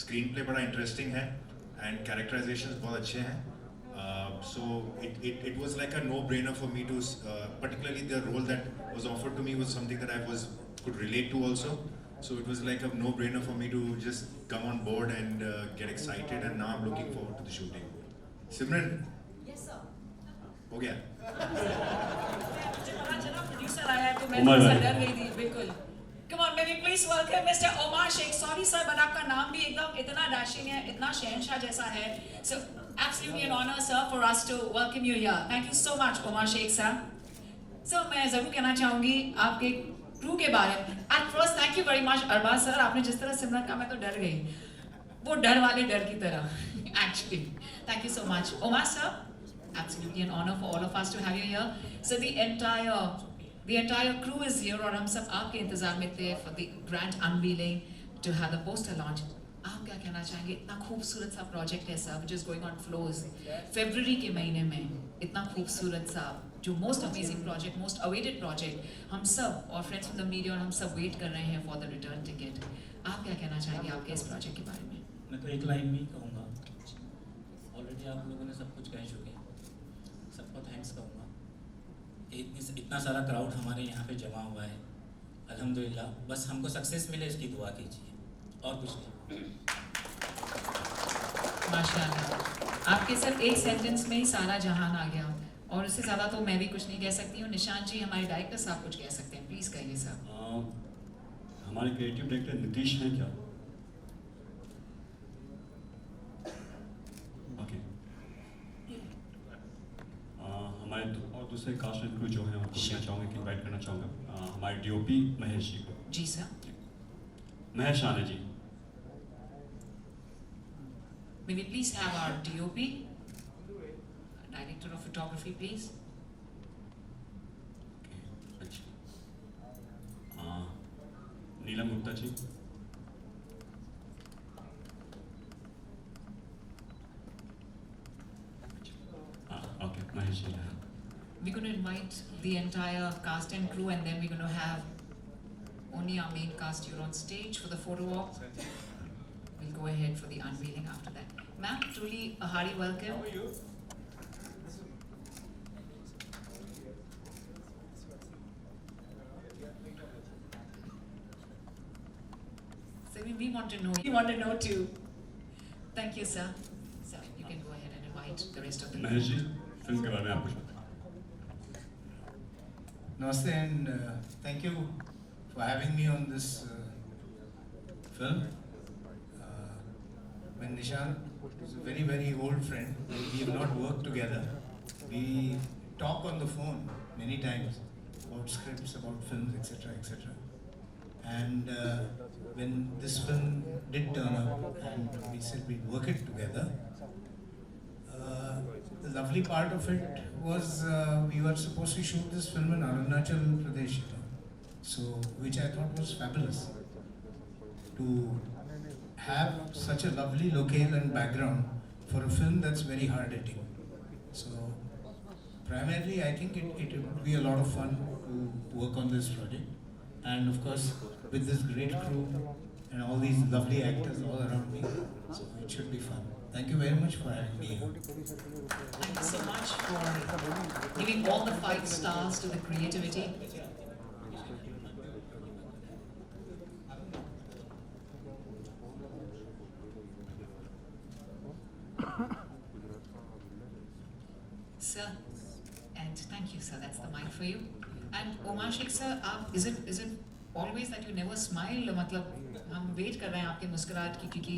Screenplay बड़ा interesting है and characterizations बहुत अच्छे हैं. So it was like a no-brainer for me to, particularly the role that was offered to me was something that I could relate to also. So it was like a no-brainer for me to just come on board and get excited, and now I'm looking forward to the shooting. Simran, Yes, sir. हो गया? Producer आया तो मैं उमर थोड़ा सा भाई। डर गई थी बिल्कुल. Come on, may we please welcome Mr. Omar Sheikh. Sorry sir, but आपका नाम भी एकदम इतना dashing है, इतना शहंशाह जैसा है. So absolutely an honor sir for us to welcome you here. Thank you so much Omar Sheikh sir. So मैं जरूर कहना चाहूँगी आपके क्रू के बारे में. At first thank you very much Arbaaz sir. आपने जिस तरह सिमरन का मैं तो डर गई. वो डर वाले डर की तरह. Actually, thank you so much Omar sir. Absolutely an honor for all of us to have you here. So the entire crew is here और हम सब आपके इंतजार में थे for the grand unveiling to have the poster launch. आप क्या कहना चाहेंगे? इतना खूबसूरत सा प्रोजेक्ट है sir, which is going on floors. फरवरी के महीने में इतना खूबसूरत सा जो most amazing project, most awaited project, हम सब और फ्रेंड्स फ्रॉम द मीडिया और हम सब वेट कर रहे हैं फॉर द रिटर्न टिकट. आप क्या कहना चाहेंगे आपके इस प्रोजेक्ट के बारे में? मैं तो एक लाइन में ही कहूँगा, ऑलरेडी आप लोगों ने सब कुछ कह चुके हैं. सबको थैंक्स कहूँगा. इतना सारा क्राउड हमारे यहाँ पे जमा हुआ है, अल्हम्दुलिल्लाह. बस हमको सक्सेस मिले इसकी दुआ कीजिए, और कुछ नहीं. माशाल्लाह, आपके सिर्फ एक सेंटेंस में ही सारा जहान आ गया और उससे ज़्यादा तो मैं भी कुछ नहीं कह सकती हूँ. निशांत जी हमारे डायरेक्टर साहब कुछ कह सकते हैं, प्लीज़ कहिए सर. हमारे क्रिएटिव डायरेक्टर नीतीश हैं क्या? ओके. हमारे और दूसरे कास्ट एंड क्रू जो हैं उनको कहना चाहूँगा कि इनवाइट करना चाहूँगा. हमारे डीओपी महेश जी को. जी सर. महेश आने जी. May we please have our DOP, Director of Photography, please. अच्छा. नीलम Gupta ji. Okay, Mahesh ji. We're going to invite the entire cast and crew, and then we're going to have only our main cast here on stage for the photo op. We'll go ahead for the unveiling after that. Ma'am, truly a hearty welcome. How are you? So we want to know. We want to know too. Thank you, sir. So you can go ahead and invite the rest of the Mahesh ji, film के बारे में आप कुछ बताएं. Namaste and thank you for having me on this film. When Nishan is a very, very old friend, we have not worked together. We talk on the phone many times about scripts, about films, etc., etc. And when this film did turn up and we said we'd work it together, the lovely part of it was we were supposed to shoot this film in Arunachal Pradesh, so which I thought was fabulous. To have such a lovely locale and background for a film that's very hard hitting. So primarily I think it would be a lot of fun to work on this project, and of course with this great crew and all these lovely actors all around me, so it should be fun. Thank you very much for having me here. Thank you so much for giving all the 5 stars to the creativity. Sir, and thank you, sir. That's the mic for you. And Omar Sheikh, sir, is it always that you never smile? मतलब हम wait कर रहे हैं आपके मुस्कुराहट की, क्योंकि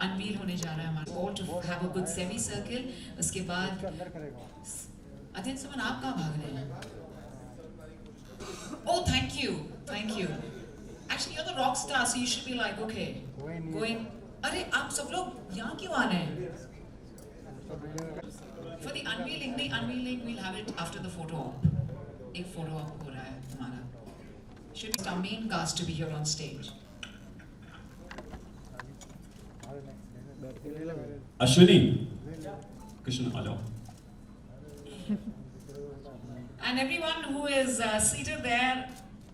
unveil होने जा रहा है हमारा. All to have a good semi-circle. उसके बाद अध्ययन समन आप कहाँ भाग रहे हैं? Oh, thank you. Actually, you're the rock star, so you should be like, okay, going. अरे आप सब लोग यहाँ क्यों आ रहे हैं? For the unveiling, we'll have it after the photo op. एक photo op हो रहा है हमारा. Should be our main cast to be here on stage. Ashwini, Krishna आ जाओ. And everyone who is seated there,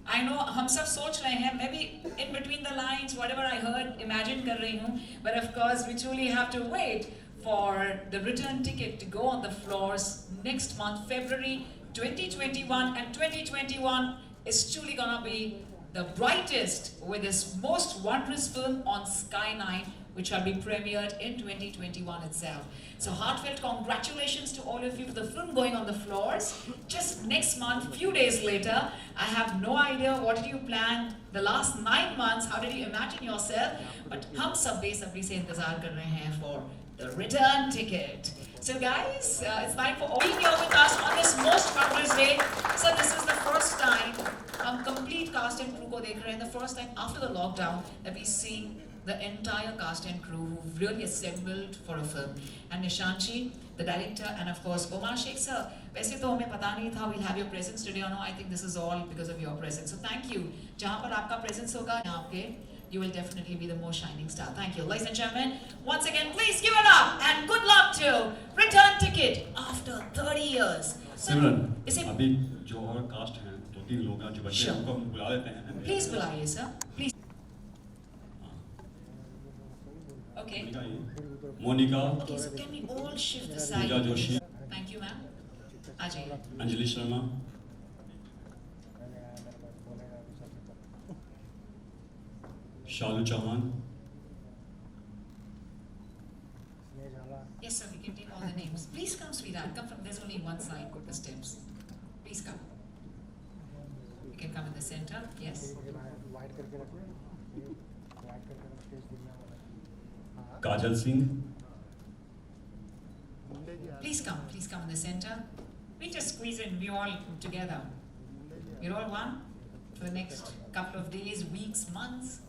I know हम सब सोच रहे हैं, maybe in between the lines, whatever I heard, imagine कर रही हूँ. But of course, we truly have to wait for the return ticket to go on the floors next month, February 2021, and 2021 is truly gonna be the brightest with his most wondrous film on Sky 9, which shall be premiered in 2021 itself. So heartfelt congratulations to all of you for the film going on the floors. Just next month, few days later, I have no idea what did you plan the last 9 months, how did you imagine yourself, but hum sab besabri se intezar kar rahe hain for the return ticket. So guys, it's time for all being here with us on this most wondrous day. So this is the first time हम complete cast and crew को देख रहे हैं, the first time after the lockdown that we see the entire cast and crew who've really assembled for a film. And Nishanji, the director, and of course Omar Sheikh sir. वैसे तो हमें पता नहीं था we'll have your presence today or no. I think this is all because of your presence. So thank you. जहाँ पर आपका presence होगा, यहाँ पे you will definitely be the most shining star. Thank you. Ladies and gentlemen, once again, please give it up and good luck to Return Ticket after 30 years. Simran, Is it? अभी जो और cast हैं, 2-3 लोग हैं जो बच्चे हैं, उनको हम बुला लेते हैं. Please बुलाइए sir. Please. Okay. Monika, Okay, so can we all shift the side? Puja Joshi, Thank you, ma'am. आ जाइए. अंजलि शर्मा, शालू Chauhan. Yes, sir, we can take all the names. Please come, sweetheart. Come from, there's only one side, the steps. Please come. You can come in the center, yes. Kajal Singh, Please come in the center. We just squeeze in, we all together. We're all one for the next couple of days, weeks, months.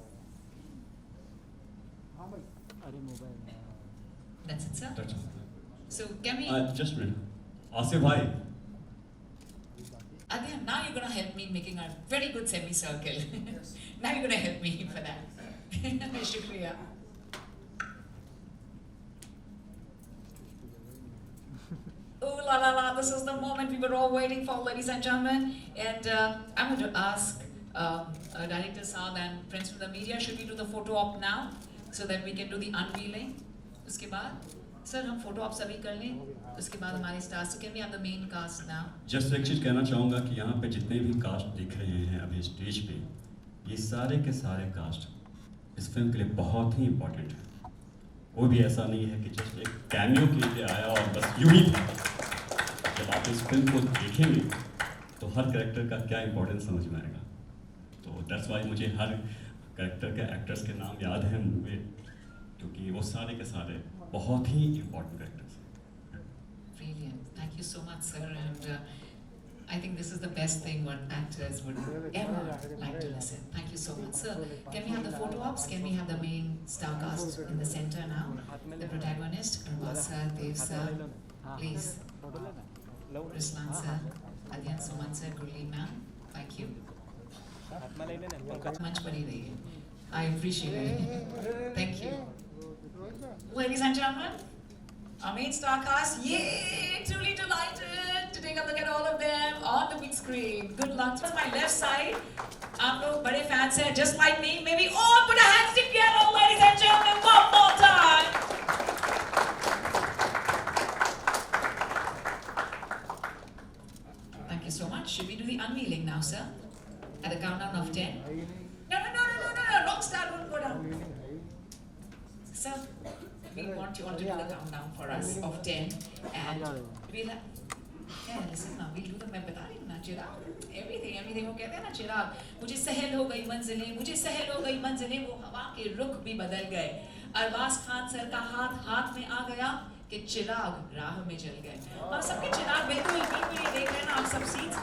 That's it, sir. That's all. So can we? Just a minute. Asif भाई, Adyan, now you're gonna help me in making a very good semicircle. Now you're gonna help me for that. Shukriya. Oh la la la! This is the moment we were all waiting for, ladies and gentlemen. And I'm going to ask Director Saad and friends from the media, should we do the photo op now so that we can do the unveiling? उसके बाद, sir, हम photo op सभी कर लें. उसके बाद हमारे stars. So can we have the main cast now? Just एक चीज़ कहना चाहूँगा कि यहाँ पे जितने भी कास्ट दिख रहे हैं अभी स्टेज पे, ये सारे के सारे कास्ट इस फिल्म के लिए बहुत ही इम्पोर्टेंट है. वो भी ऐसा नहीं है कि जस्ट एक कैमियो के लिए आया और बस यूं ही था. जब आप इस फिल्म को देखेंगे तो हर कैरेक्टर का क्या इम्पोर्टेंस समझ में आएगा. तो दैट्स वाई मुझे हर कैरेक्टर के एक्टर्स के नाम याद हैं मुँह पे, क्योंकि वो सारे के सारे बहुत ही इम्पोर्टेंट कैरेक्टर्स हैं. Brilliant. Thank you so much, sir. And I think this is the best thing what actors would ever like to listen. Thank you so much, sir. Can we have the photo ops? Can we have the main star cast in the center now? The protagonist, Arbaaz sir, Dev sir, please. Ruslan sir, Adyan Suman sir, Gurleen ma'am. Thank you. Much badi rahi hai. I appreciate it. Thank you. Ladies and gentlemen, our main star cast, yay! Truly delighted to take a look at all of them on the big screen. Good luck. To my left side, आप लोग बड़े fans हैं, just like me. Maybe all put our hands together, ladies and gentlemen, one more time. Thank you so much. Should we do the unveiling now, sir? At the countdown of 10? No. Rockstar won't go down. Sir, we want you all to do the countdown for us of 10 and we'll have, yeah, listen now, we'll do the, मैं बता रही हूँ ना, चिराग, everything वो कहते हैं ना चिराग, मुझे सहल हो गई मंजिलें, वो हवा के रुख भी बदल गए. अरबाज खान सर का हाथ में आ गया कि चिराग राह में जल गए. हम सबके चिराग बिल्कुल ये देख रहे हैं ना आप सब seats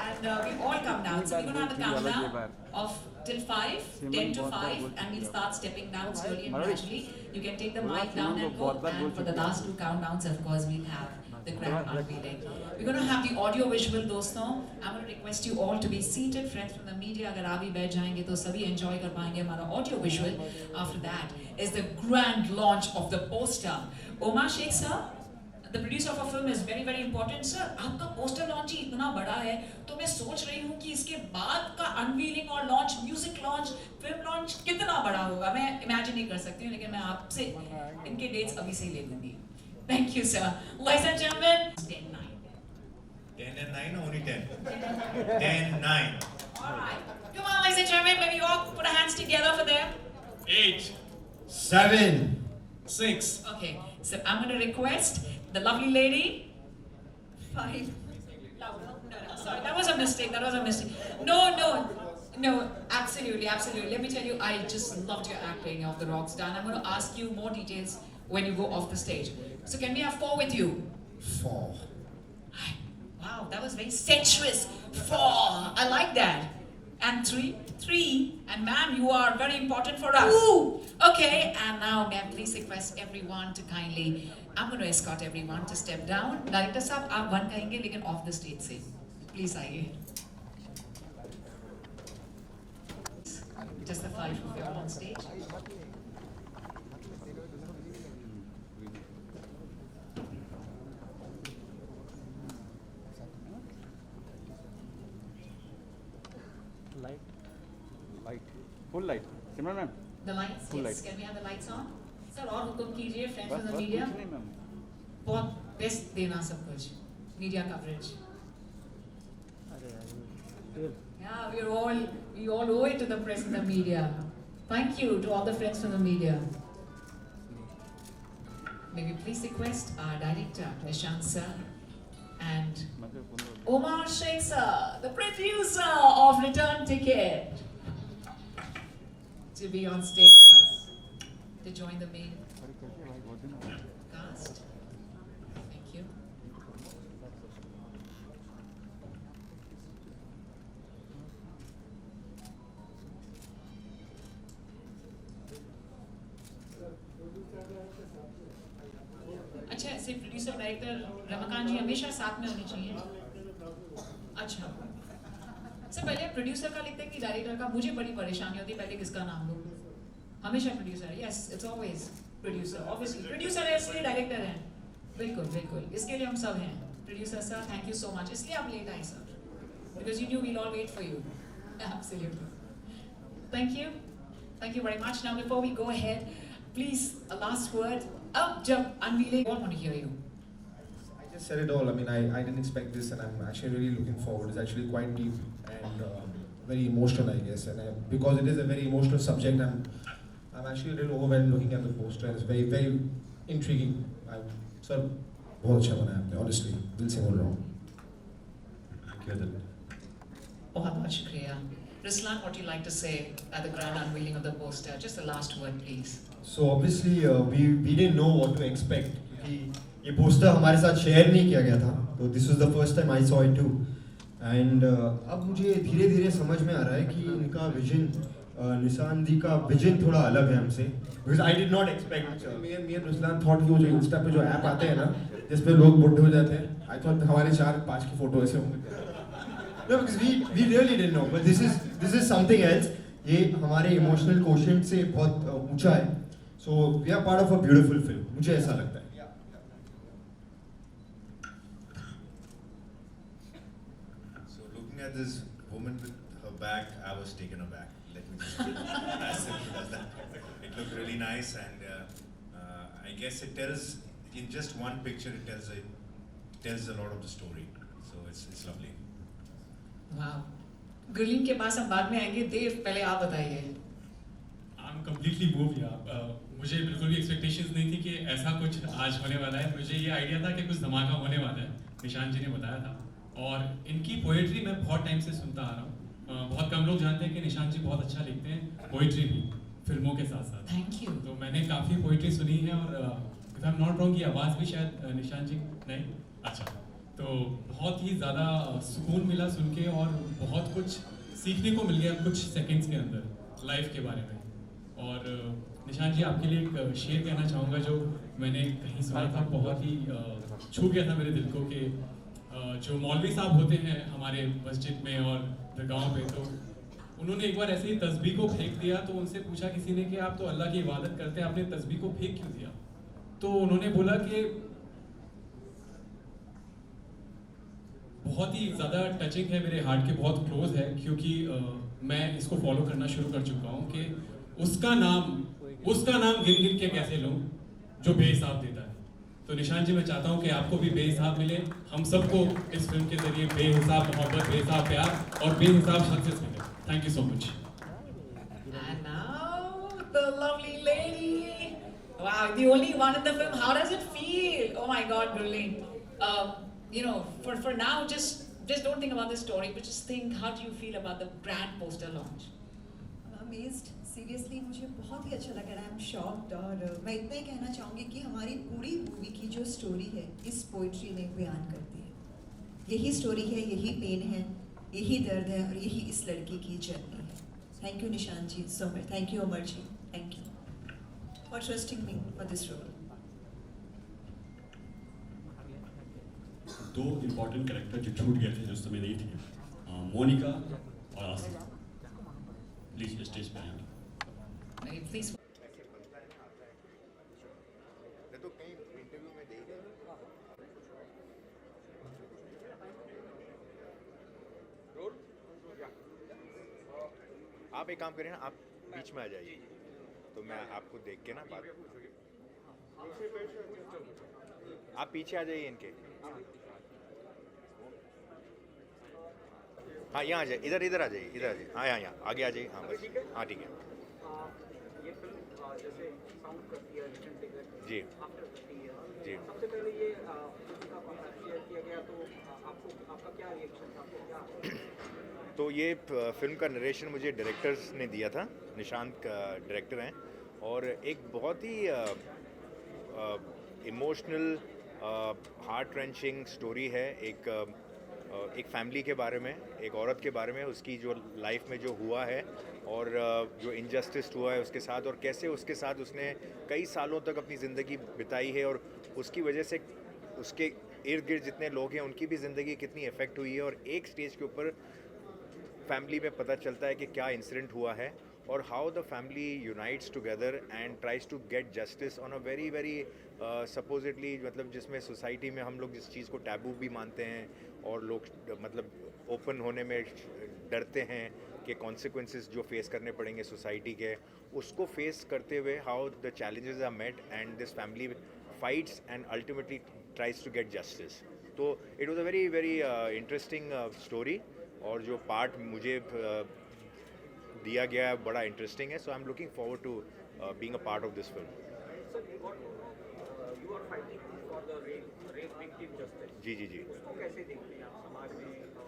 and we all come down. So we're going to have a countdown of till 5, 10 to 5 and we'll start stepping down slowly and gradually. You can take the mic down and go, and for the last 2 countdowns of course we'll have the grand unveiling. We're going to have the audio visual दोस्तों. I'm going to request you all to be seated. Friends from the media, अगर आप भी बैठ जाएंगे तो सभी enjoy कर पाएंगे हमारा audio visual. After that is the grand launch of the poster. Omar Sheikh sir, the producer of a film is very very important. Sir, आपका poster launch ही इतना बड़ा है तो मैं सोच रही हूँ कि इसके बाद का unveiling और launch, music launch, film launch कितना बड़ा होगा. मैं imagine नहीं कर सकती हूँ लेकिन मैं आपसे इनके dates अभी से ही ले लूँगी. Thank you, sir. Ladies and gentlemen, 10-9. 10 and 9, only 10. 10, 9. All right. Come on, ladies ladies and gentlemen, maybe you all put our hands together for them. 8, 7, 6. Okay, so I'm going to request the lovely lady. 5. Sorry, that was a mistake. No, absolutely. Let me tell you, I just loved your acting of The Rock Star. And I'm going to ask you more details when you go off the stage. So can we have 4 with you? 4. Wow, that was very sensuous. 4, I like that. And 3, and ma'am, you are very important for us. Ooh. Okay, and now ma'am, please request everyone to kindly, I'm going to escort everyone to step down. Director साहब, आप 1 कहेंगे लेकिन off the stage से. Please आइए. Just the 5 of you all on stage. Light. Full light. Simran ma'am. The lights, Full yes. light. Can we have the lights on? Sir, और हुक्म कीजिए, friends बस of the बस media. कुछ नहीं ma'am. बहुत best देना सब कुछ. Media coverage. Yeah, we all owe it to the press and the media. Thank you to all the friends from the media. May we please request our director, Nishant sir, and Omar Sheikh sir, the producer of Return Ticket, to be on stage with us, to join the main cast. Thank you. अच्छा, ऐसे producer director Ramakant जी हमेशा साथ में होने चाहिए. अच्छा, सबसे पहले प्रोड्यूसर का लिखते हैं कि डायरेक्टर का. मुझे बड़ी परेशानी होती है पहले किसका नाम लो. हमेशा प्रोड्यूसर है. Yes, it's always producer. Obviously producer है इसलिए डायरेक्टर है. बिल्कुल इसके लिए हम सब हैं. Producer sir, thank you so much. इसलिए आप लेट आए sir, because you knew we'll all wait for you. Absolutely. Thank you very much. Now before we go ahead, please a last word. Up jump unveiling. I want to hear you. I just said it all. I mean, I didn't expect this, and I'm actually really looking forward. It's actually quite deep and very emotional, I guess. And because it is a very emotional subject, I'm actually a little overwhelmed looking at the poster. And it's very, very intriguing. Sir, बहुत अच्छा बनाया आपने. Honestly, दिल से बोल रहा हूँ. Thank you, Adil. बहुत शुक्रिया. Ruslan, what do you like to say at the grand unveiling of the poster? Just the last word, please. So obviously we didn't know what to expect क्योंकि ये poster हमारे साथ share नहीं किया गया था. तो this was the first time I saw it too. And अब मुझे धीरे धीरे समझ में आ रहा है कि इनका विजन, निशान जी का विजन थोड़ा अलग है हमसे. Because I did not expect. Me and Ruslan thought कि वो जो इंस्टा पे जो ऐप आते हैं ना, जिस पे लोग बुढ़े हो जाते हैं, I thought हमारे 4-5 की फोटो ऐसे होंगे. No, because we really didn't know. But this is something else. ये हमारे emotional quotient से बहुत ऊंचा है. So we are part of a beautiful film. मुझे ऐसा लगता है. So looking at this woman with her back, I was taken aback. Let me just as simple as that. It looked really nice, and I guess it tells in just one picture. It tells a lot of the story. So it's lovely. Wow. Grilling के पास हम बाद में आएंगे. देव, पहले आप बताइए. I'm completely moved यार. मुझे बिल्कुल भी एक्सपेक्टेशंस नहीं थी कि ऐसा कुछ आज होने वाला है. मुझे ये आइडिया था कि कुछ धमाका होने वाला है. निशान जी ने बताया था. और इनकी पोएट्री मैं बहुत टाइम से सुनता आ रहा हूँ. बहुत कम लोग जानते हैं कि निशान जी बहुत अच्छा लिखते हैं पोएट्री भी, फिल्मों के साथ साथ. Thank you. तो मैंने काफ़ी पोएट्री सुनी है और if I am not wrong, की आवाज़ भी शायद निशान जी नहीं. अच्छा, तो बहुत ही ज़्यादा सुकून मिला सुन के और बहुत कुछ सीखने को मिल गया कुछ सेकंड्स के अंदर लाइफ के बारे में. और निशान जी, आपके लिए एक शेर कहना चाहूँगा जो मैंने कहीं सुना था, बहुत ही छू गया था मेरे दिल को. कि जो मौलवी साहब होते हैं हमारे मस्जिद में और दरगाहों पे, तो उन्होंने एक बार ऐसे ही तस्बीह को फेंक दिया. तो उनसे पूछा किसी ने कि आप तो अल्लाह की इबादत करते हैं, आपने तस्बीह को फेंक क्यों दिया? तो उन्होंने बोला कि बहुत ही ज़्यादा टचिंग है, मेरे हार्ट के बहुत क्लोज है, क्योंकि मैं इसको फॉलो करना शुरू कर चुका हूँ कि उसका नाम गिन गिन के कैसे लूँ जो बेहिसाब देता है. तो निशान जी, मैं चाहता हूँ कि आपको भी बेहिसाब मिले, हम सबको इस फिल्म के जरिए बेहिसाब मोहब्बत, बेहिसाब प्यार और बेहिसाब सक्सेस मिले. Thank you so much. Wow, the only one in the film. How does it feel? Oh my God, brilliant. For now, just don't think about the story, but just think, how do you feel about the brand poster launch? Amazed seriously मुझे बहुत ही अच्छा लगा I am shocked और मैं इतना ही कहना चाहूँगी कि हमारी पूरी मूवी की जो स्टोरी है इस पोइट्री ने बयान करती है यही स्टोरी है यही पेन है यही दर्द है और यही इस लड़की की जर्नी है thank you Nishan ji so much thank you Amar ji thank you for trusting me for this role दो इम्पोर्टेंट कैरेक्टर जो छूट गए थे जो समय नहीं थे मोनिका और आसिफ प्लीज स्टेज पे आएंगे Please. तो कहीं इंटरव्यू में दे आप एक काम करें ना आप बीच में आ जाइए तो मैं आपको देख के ना बात आप पीछे आ जाइए इनके हाँ यहाँ आ जाइए इधर आ जाइए हाँ यहाँ आगे आ जाइए हाँ बस हाँ ठीक है ये फिल्म जैसे साउंड करती है जी जी सबसे पहले ये शेयर किया गया तो आपका क्या रिएक्शन था आपको क्या तो ये फिल्म का नरेशन मुझे डायरेक्टर्स ने दिया था निशांत डायरेक्टर हैं और एक बहुत ही इमोशनल हार्ट रेंचिंग स्टोरी है एक फैमिली के बारे में एक औरत के बारे में उसकी जो लाइफ में जो हुआ है और जो इनजस्टिस हुआ है उसके साथ और कैसे उसके साथ उसने कई सालों तक अपनी ज़िंदगी बिताई है और उसकी वजह से उसके इर्द गिर्द जितने लोग हैं उनकी भी ज़िंदगी कितनी इफ़ेक्ट हुई है और एक स्टेज के ऊपर फैमिली में पता चलता है कि क्या इंसिडेंट हुआ है और how the family unites together and tries to get justice on a very very supposedly मतलब जिसमें सोसाइटी में हम लोग जिस चीज़ को टैबू भी मानते हैं और लोग मतलब ओपन होने में डरते हैं कि कॉन्सिक्वेंसेस जो फेस करने पड़ेंगे सोसाइटी के उसको फेस करते हुए how the challenges are met and this family fights and ultimately tries to get justice तो it was a very very interesting story और जो पार्ट मुझे दिया गया है बड़ा इंटरेस्टिंग है so I am looking forward to being a part of this film you are fighting for the rape victim justice जी जी जी उसको कैसे देखते हैं आप समाज में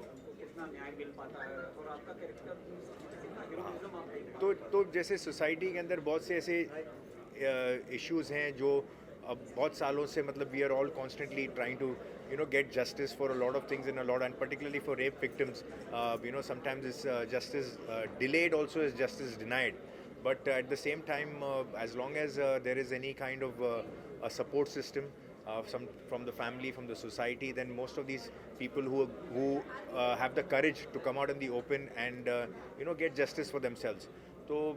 उनको कितना न्याय मिल पाता है और आपका कैरेक्टर कितना हीरोइज्म आप देखते हैं तो जैसे सोसाइटी के अंदर बहुत से ऐसे इश्यूज हैं जो अब बहुत सालों से मतलब we are all constantly trying to get justice for a lot of things in a lot and particularly for rape victims sometimes it's justice delayed also is justice denied but at the same time as long as there is any kind of a support system from the family from the society then most of these people who have the courage to come out in the open and get justice for themselves so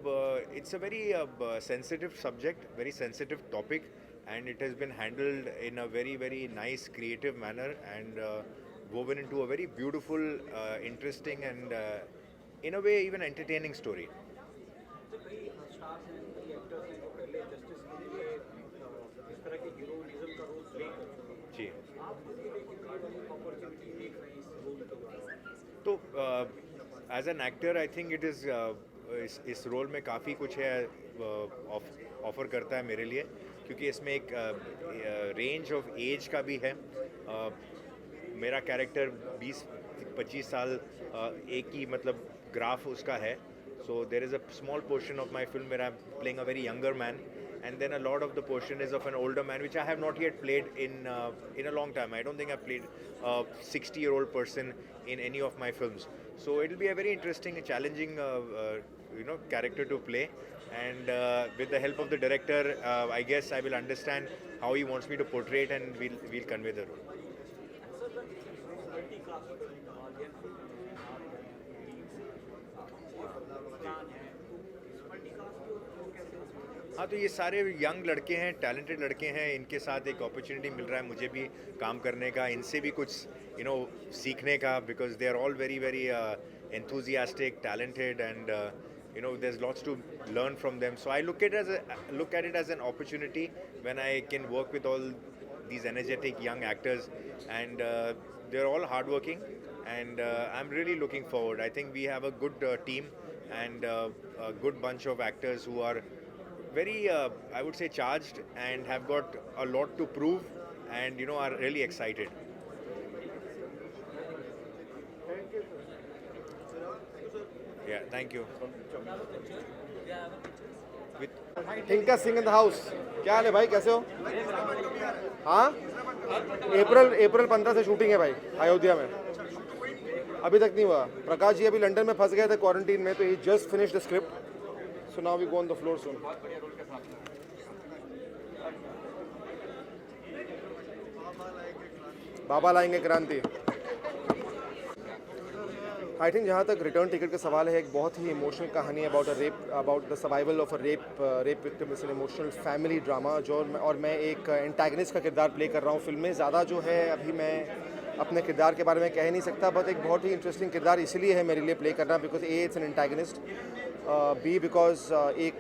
it's a very sensitive subject very sensitive topic and it has been handled in a very very nice creative manner and woven into a very beautiful interesting and in a way even entertaining story कई stars हैं कई actors हैं जो पहले justice के लिए इस तरह के हीरोइज्म का रोल प्ले कर चुके हैं जी आप खुद के लिए अपॉर्चुनिटी देख रहे हैं इस रोल को तो as an actor I think it is इस रोल में काफ़ी कुछ है ऑफर करता है मेरे लिए क्योंकि इसमें एक रेंज ऑफ एज का भी है मेरा कैरेक्टर 20-25 साल एक ही मतलब ग्राफ उसका है so there is a small portion of my film मेरा playing a very younger man and then a lot of the portion is of an older man which I have not yet played in a long time. I don't think I've played a 60-year-old person in any of my films. So it will be a very interesting and challenging character to play and with the help of the director I guess I will understand how he wants me to portray it and we'll convey the role. हाँ तो ये सारे young लड़के हैं talented लड़के हैं इनके साथ एक अपॉर्चुनिटी मिल रहा है मुझे भी काम करने का इनसे भी कुछ सीखने का because they are all very very enthusiastic talented and there's lots to learn from them so I look at it as an opportunity when I can work with all these energetic young actors and they're all hardworking and I'm really looking forward. I think we have a good team and a good bunch of actors who are very, I would say, charged and have got a lot to prove, and are really excited. Yeah, thank you. Tinka Singh in the house. क्या हाल है भाई, कैसे हो? हाँ, अप्रैल 15 से shooting है भाई अयोध्या में। अभी तक नहीं हुआ। प्रकाश जी अभी लंदन में फंस गए थे क्वारंटीन में, तो he just finish the script, so now we go on the floor soon. बाबा लाएंगे क्रांति। आई थिंक जहाँ तक रिटर्न टिकट का सवाल है, एक बहुत ही इमोशनल कहानी about the survival of a rape victim. It's an emotional family drama और मैं एक एंटागनिस्ट का किरदार प्ले कर रहा हूँ फिल्म में। ज़्यादा जो है अभी मैं अपने किरदार के बारे में कह नहीं सकता, बट एक बहुत ही इंटरेस्टिंग किरदार इसलिए है मेरे लिए प्ले करना, because it's an antagonist, be because एक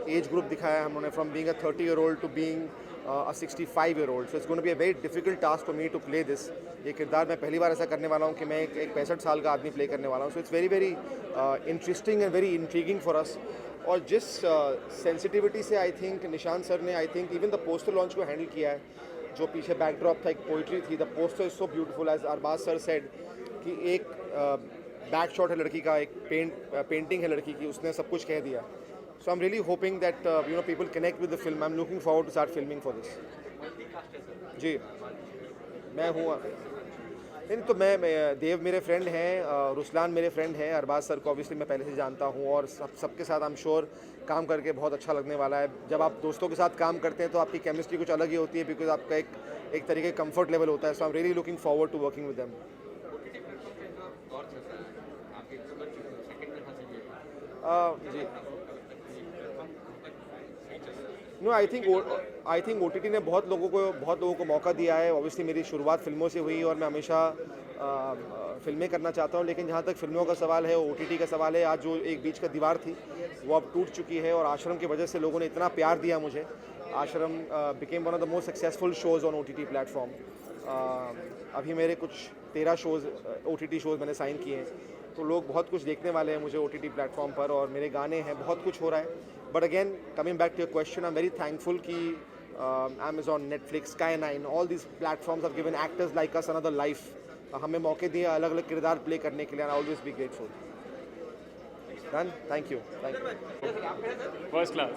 एज ग्रुप दिखाया है हम लोगों ने, from being a 30-year-old to being a 65-year-old. So it's going to be a very difficult task for me to play this. ये किरदार मैं पहली बार ऐसा करने वाला हूँ कि मैं एक 65 साल का आदमी प्ले करने वाला हूँ. So it's very very interesting and very intriguing for us. और जिस सेंसिटिविटी से आई थिंक निशांत सर ने इवन द पोस्टर लॉन्च को हैंडल किया है, जो पीछे बैकड्रॉप था, एक पोइट्री थी, the poster is so beautiful, as Arbaaz sir said कि एक बैक शॉट है लड़की का, एक पेंटिंग है लड़की की, उसने सब कुछ कह दिया. So I'm really hoping that people connect with the film. I'm looking forward to start filming for this. जी, मैं हूँ नहीं तो मैं देव मेरे फ्रेंड हैं, रुसलान मेरे फ्रेंड हैं, अरबाज सर को ऑब्वियसली मैं पहले से जानता हूँ और सबके साथ आई एम श्योर काम करके बहुत अच्छा लगने वाला है. जब आप दोस्तों के साथ काम करते हैं तो आपकी केमिस्ट्री कुछ अलग ही होती है, बिकॉज आपका एक तरीके का कंफर्ट लेवल होता है. So I am really looking forward to working with them. जी, नो आई थिंक OTT ने बहुत लोगों को मौका दिया है. ऑब्वियसली मेरी शुरुआत फिल्मों से हुई और मैं हमेशा फिल्में करना चाहता हूँ, लेकिन जहाँ तक फिल्मों का सवाल है, OTT का सवाल है, आज जो एक बीच का दीवार थी वो अब टूट चुकी है. और आश्रम की वजह से लोगों ने इतना प्यार दिया मुझे. आश्रम became one of the most successful shows on OTT platform. अभी मेरे कुछ 13 शोज़ OTT शोज़ मैंने साइन किए हैं, तो लोग बहुत कुछ देखने वाले हैं मुझे OTT प्लेटफॉर्म पर, और मेरे गाने हैं, बहुत कुछ हो रहा है. But again, coming back to your question, I'm very thankful कि Amazon, Netflix, Sky9, all these platforms have given actors like us another life. हमें मौके दिए अलग अलग किरदार प्ले करने के लिए. I'll always be grateful. Done? Thank you. First class.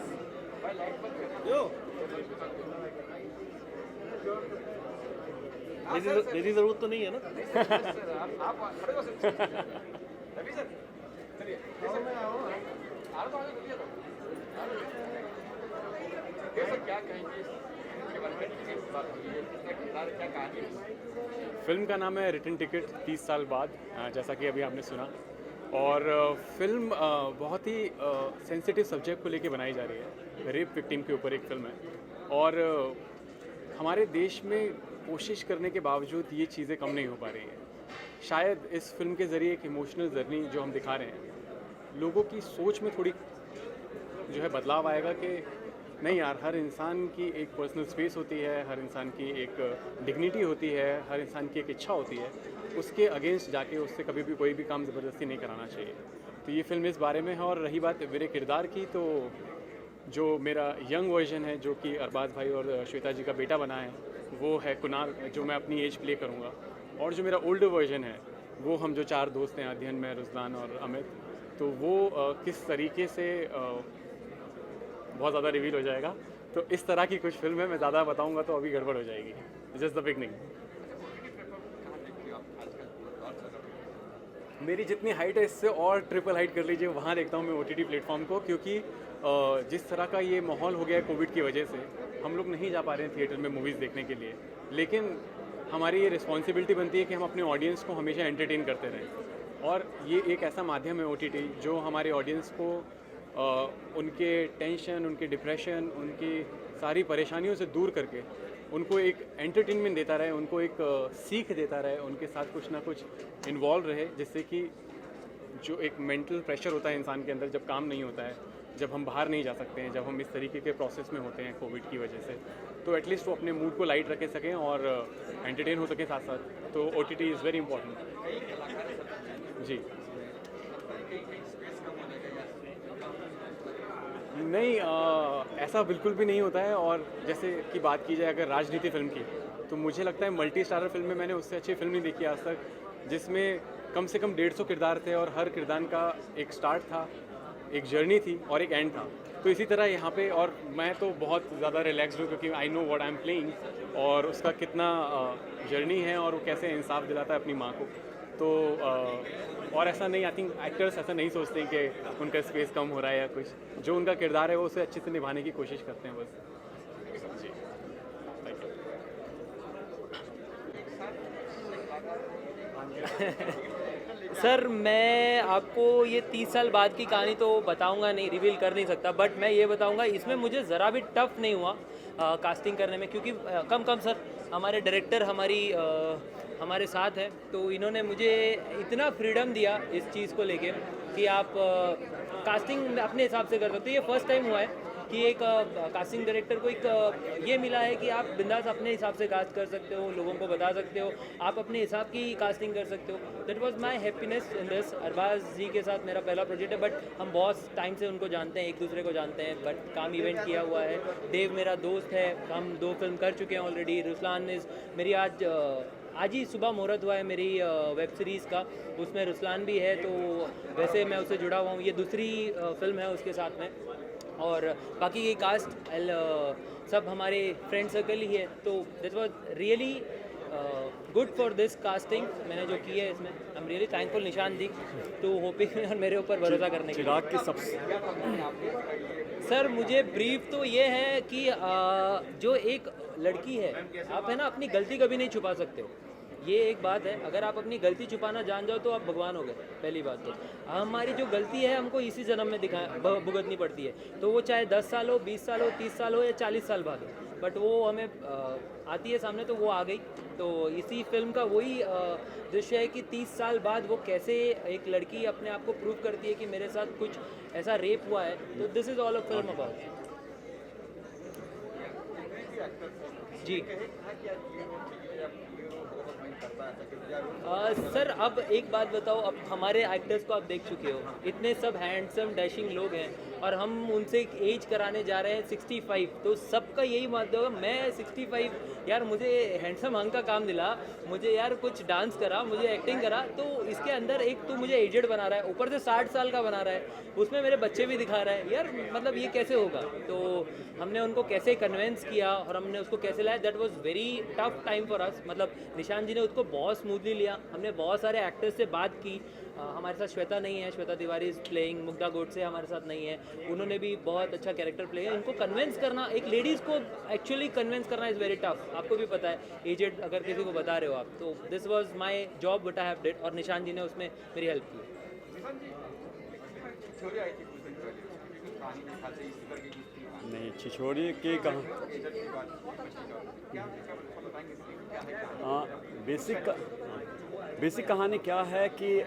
मेरी जरूरत तो नहीं है ना. फिल्म का नाम है रिटर्न टिकट 30 साल बाद, जैसा कि अभी आपने सुना. और फिल्म बहुत ही सेंसिटिव सब्जेक्ट को लेके बनाई जा रही है. रेप विक्टिम के ऊपर एक फिल्म है, और हमारे देश में कोशिश करने के बावजूद ये चीज़ें कम नहीं हो पा रही हैं. शायद इस फिल्म के ज़रिए एक इमोशनल जर्नी जो हम दिखा रहे हैं, लोगों की सोच में थोड़ी जो है बदलाव आएगा कि नहीं यार, हर इंसान की एक पर्सनल स्पेस होती है, हर इंसान की एक डिग्निटी होती है, हर इंसान की एक इच्छा होती है. उसके अगेंस्ट जाके उससे कभी भी कोई भी काम ज़बरदस्ती नहीं कराना चाहिए. तो ये फिल्म इस बारे में है. और रही बात मेरे किरदार की, तो जो मेरा यंग वर्जन है, जो कि अरबाज भाई और श्वेता जी का बेटा बना है, वो है कुणाल, जो मैं अपनी एज प्ले करूँगा. और जो मेरा ओल्डर वर्जन है, वो हम जो 4 दोस्त हैं, अध्ययन में, रुजदान और अमित, तो वो किस तरीके से बहुत ज़्यादा रिवील हो जाएगा. तो इस तरह की कुछ फिल्म है. मैं ज़्यादा बताऊंगा तो अभी गड़बड़ हो जाएगी. Just the beginning. मेरी जितनी हाइट है इससे और ट्रिपल हाइट कर लीजिए, वहाँ देखता हूँ मैं OTT प्लेटफॉर्म को, क्योंकि जिस तरह का ये माहौल हो गया है कोविड की वजह से, हम लोग नहीं जा पा रहे हैं थिएटर में मूवीज़ देखने के लिए. लेकिन हमारी ये रिस्पॉन्सिबिलिटी बनती है कि हम अपने ऑडियंस को हमेशा एंटरटेन करते रहें. और ये एक ऐसा माध्यम है OTT जो हमारे ऑडियंस को उनके टेंशन, उनके डिप्रेशन, उनकी सारी परेशानियों से दूर करके उनको एक एंटरटेनमेंट देता रहे, उनको एक सीख देता रहे, उनके साथ कुछ ना कुछ इन्वॉल्व रहे, जिससे कि जो एक मेंटल प्रेशर होता है इंसान के अंदर जब काम नहीं होता है, जब हम बाहर नहीं जा सकते हैं, जब हम इस तरीके के प्रोसेस में होते हैं कोविड की वजह से, तो एटलीस्ट वो अपने मूड को लाइट रख सकें और एंटरटेन हो सकें साथ साथ. तो OTT इज़ वेरी इंपॉर्टेंट. जी, नहीं, ऐसा बिल्कुल भी नहीं होता है। और जैसे कि बात की जाए अगर राजनीति फिल्म की, तो मुझे लगता है मल्टी स्टारर फिल्म में मैंने उससे अच्छी फिल्म नहीं देखी आज तक, जिसमें कम से कम 150 किरदार थे और हर किरदार का एक स्टार्ट था, एक जर्नी थी और एक एंड था। तो इसी तरह यहाँ पे, और मैं तो बहुत ज़्यादा रिलैक्स्ड हूँ क्योंकि I know what I am playing, और उसका कितना जर्नी है और वो कैसे इंसाफ दिलाता है अपनी माँ को। तो और ऐसा नहीं, आई थिंक एक्टर्स ऐसा नहीं सोचते हैं कि उनका स्पेस कम हो रहा है या कुछ, जो उनका किरदार है वो उसे अच्छे से निभाने की कोशिश करते हैं बस। जी, सर मैं आपको ये 30 साल बाद की कहानी तो बताऊंगा नहीं, रिवील कर नहीं सकता, बट मैं ये बताऊंगा इसमें मुझे ज़रा भी टफ नहीं हुआ कास्टिंग करने में, क्योंकि कम सर हमारे डायरेक्टर हमारे साथ है, तो इन्होंने मुझे इतना फ्रीडम दिया इस चीज़ को लेके कि आप कास्टिंग अपने हिसाब से कर सकते हो। ये फर्स्ट टाइम हुआ है कि एक कास्टिंग डायरेक्टर को एक ये मिला है कि आप बिंदास अपने हिसाब से कास्ट कर सकते हो, लोगों को बता सकते हो, आप अपने हिसाब की कास्टिंग कर सकते हो। That was my happiness in this. Arbaaz ji के साथ मेरा पहला प्रोजेक्ट है, बट हम बहुत टाइम से उनको जानते हैं, एक दूसरे को जानते हैं, बट काम इवेंट किया हुआ है। देव मेरा दोस्त है, हम 2 फिल्म कर चुके हैं ऑलरेडी। रुस्लान इज़ मेरी आज ही सुबह मुहूर्त हुआ है मेरी वेब सीरीज़ का, उसमें रुस्लान भी है, तो वैसे मैं उससे जुड़ा हुआ हूँ। ये दूसरी फिल्म है उसके साथ में, और बाकी ये कास्ट सब हमारे फ्रेंड सर्कल ही है। तो this was really good for this casting मैंने जो की है इसमें। आई एम रियली थैंकफुल निशान जी टू होपिंग और मेरे ऊपर भरोसा करने के चिराग की सबसे सर मुझे ब्रीफ तो ये है कि जो एक लड़की है, आप है ना अपनी गलती कभी नहीं छुपा सकते हो, ये एक बात है। अगर आप अपनी गलती छुपाना जान जाओ तो आप भगवान हो गए, पहली बात तो। हमारी जो गलती है हमको इसी जन्म में भुगतनी पड़ती है, तो वो चाहे 10 साल हो, 20 साल हो, 30 साल हो या 40 साल बाद हो, बट वो हमें आती है सामने, तो वो आ गई। तो इसी फिल्म का वही दृश्य है कि 30 साल बाद वो कैसे एक लड़की अपने आप को प्रूव करती है कि मेरे साथ कुछ ऐसा रेप हुआ है। तो this is all a film about. जी सर अब एक बात बताओ, अब हमारे एक्टर्स को आप देख चुके हो, इतने सब हैंडसम डैशिंग लोग हैं और हम उनसे एक एज कराने जा रहे हैं 65, तो सबका यही बात होगा मैं 65 यार, मुझे हैंडसम हंग का काम दिला, मुझे यार कुछ डांस करा, मुझे एक्टिंग करा, तो इसके अंदर एक तो मुझे एजेड बना रहा है, ऊपर से 60 साल का बना रहा है, उसमें मेरे बच्चे भी दिखा रहा है यार, मतलब ये कैसे होगा। तो हमने उनको कैसे कन्वेंस किया और हमने उसको कैसे लाया, that was very tough time for us. मतलब निशान जी ने उसको बहुत स्मूथली लिया, हमने बहुत सारे एक्टर्स से बात की। हमारे साथ श्वेता नहीं है, श्वेता तिवारी इज प्लेइंग, मुग्धा गोडसे हमारे साथ नहीं है, उन्होंने भी बहुत अच्छा कैरेक्टर प्ले किया। इनको कन्वेंस करना, एक लेडीज़ को एक्चुअली कन्वेंस करना इज़ वेरी टफ, आपको भी पता है, एजेड अगर किसी को बता रहे हो आप, तो this was my job what I have did, और निशान जी ने उसमें मेरी हेल्प की। नहीं, छिछोरे के कहाँ बेसिक कहानी क्या है कि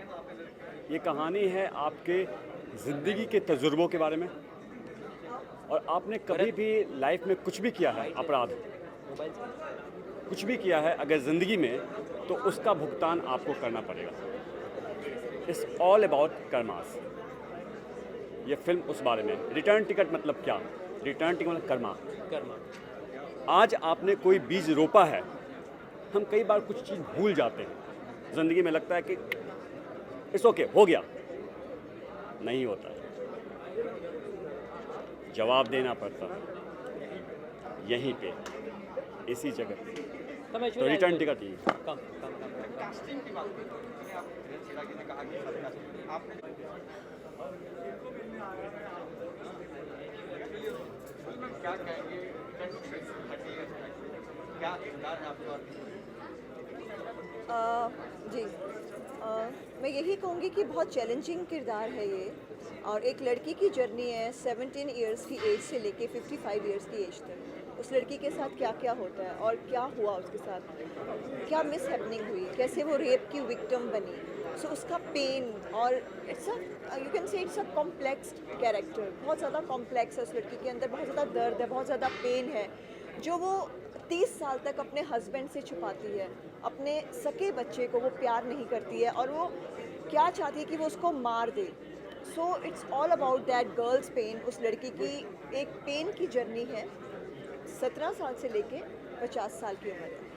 ये कहानी है आपके ज़िंदगी के तजुर्बों के बारे में, और आपने कभी भी लाइफ में कुछ भी किया है, अपराध कुछ भी किया है अगर ज़िंदगी में, तो उसका भुगतान आपको करना पड़ेगा। It's all about karmas. ये फिल्म उस बारे में। रिटर्न टिकट मतलब क्या? रिटर्न टिकट मतलब कर्मा। आज आपने कोई बीज रोपा है, हम कई बार कुछ चीज़ भूल जाते हैं ज़िंदगी में, लगता है कि इट्स ओके, हो गया, नहीं होता है, जवाब देना पड़ता है यहीं पे, इसी जगह पे। तो रिटर्न टिकट ही क्या कहेंगे, क्या किरदार है आपका? जी मैं यही कहूँगी कि बहुत चैलेंजिंग किरदार है ये, और एक लड़की की जर्नी है 17 इयर्स की एज से लेके 55 इयर्स की एज तक। उस लड़की के साथ क्या क्या होता है और क्या हुआ उसके साथ, क्या मिस हैपनिंग हुई, कैसे वो रेप की विक्टिम बनी, सो उसका पेन, और it's a you can say it's a complex character, बहुत ज़्यादा कॉम्प्लेक्स है उस लड़की के अंदर, बहुत ज़्यादा दर्द है, बहुत ज़्यादा पेन है, जो वो 30 साल तक अपने हस्बैंड से छुपाती है। अपने सके बच्चे को वो प्यार नहीं करती है और वो क्या चाहती है कि वो उसको मार दे, so it's all about that girls pain. उस लड़की की एक पेन की जर्नी है 17 साल से लेके 50 साल की उम्र तक।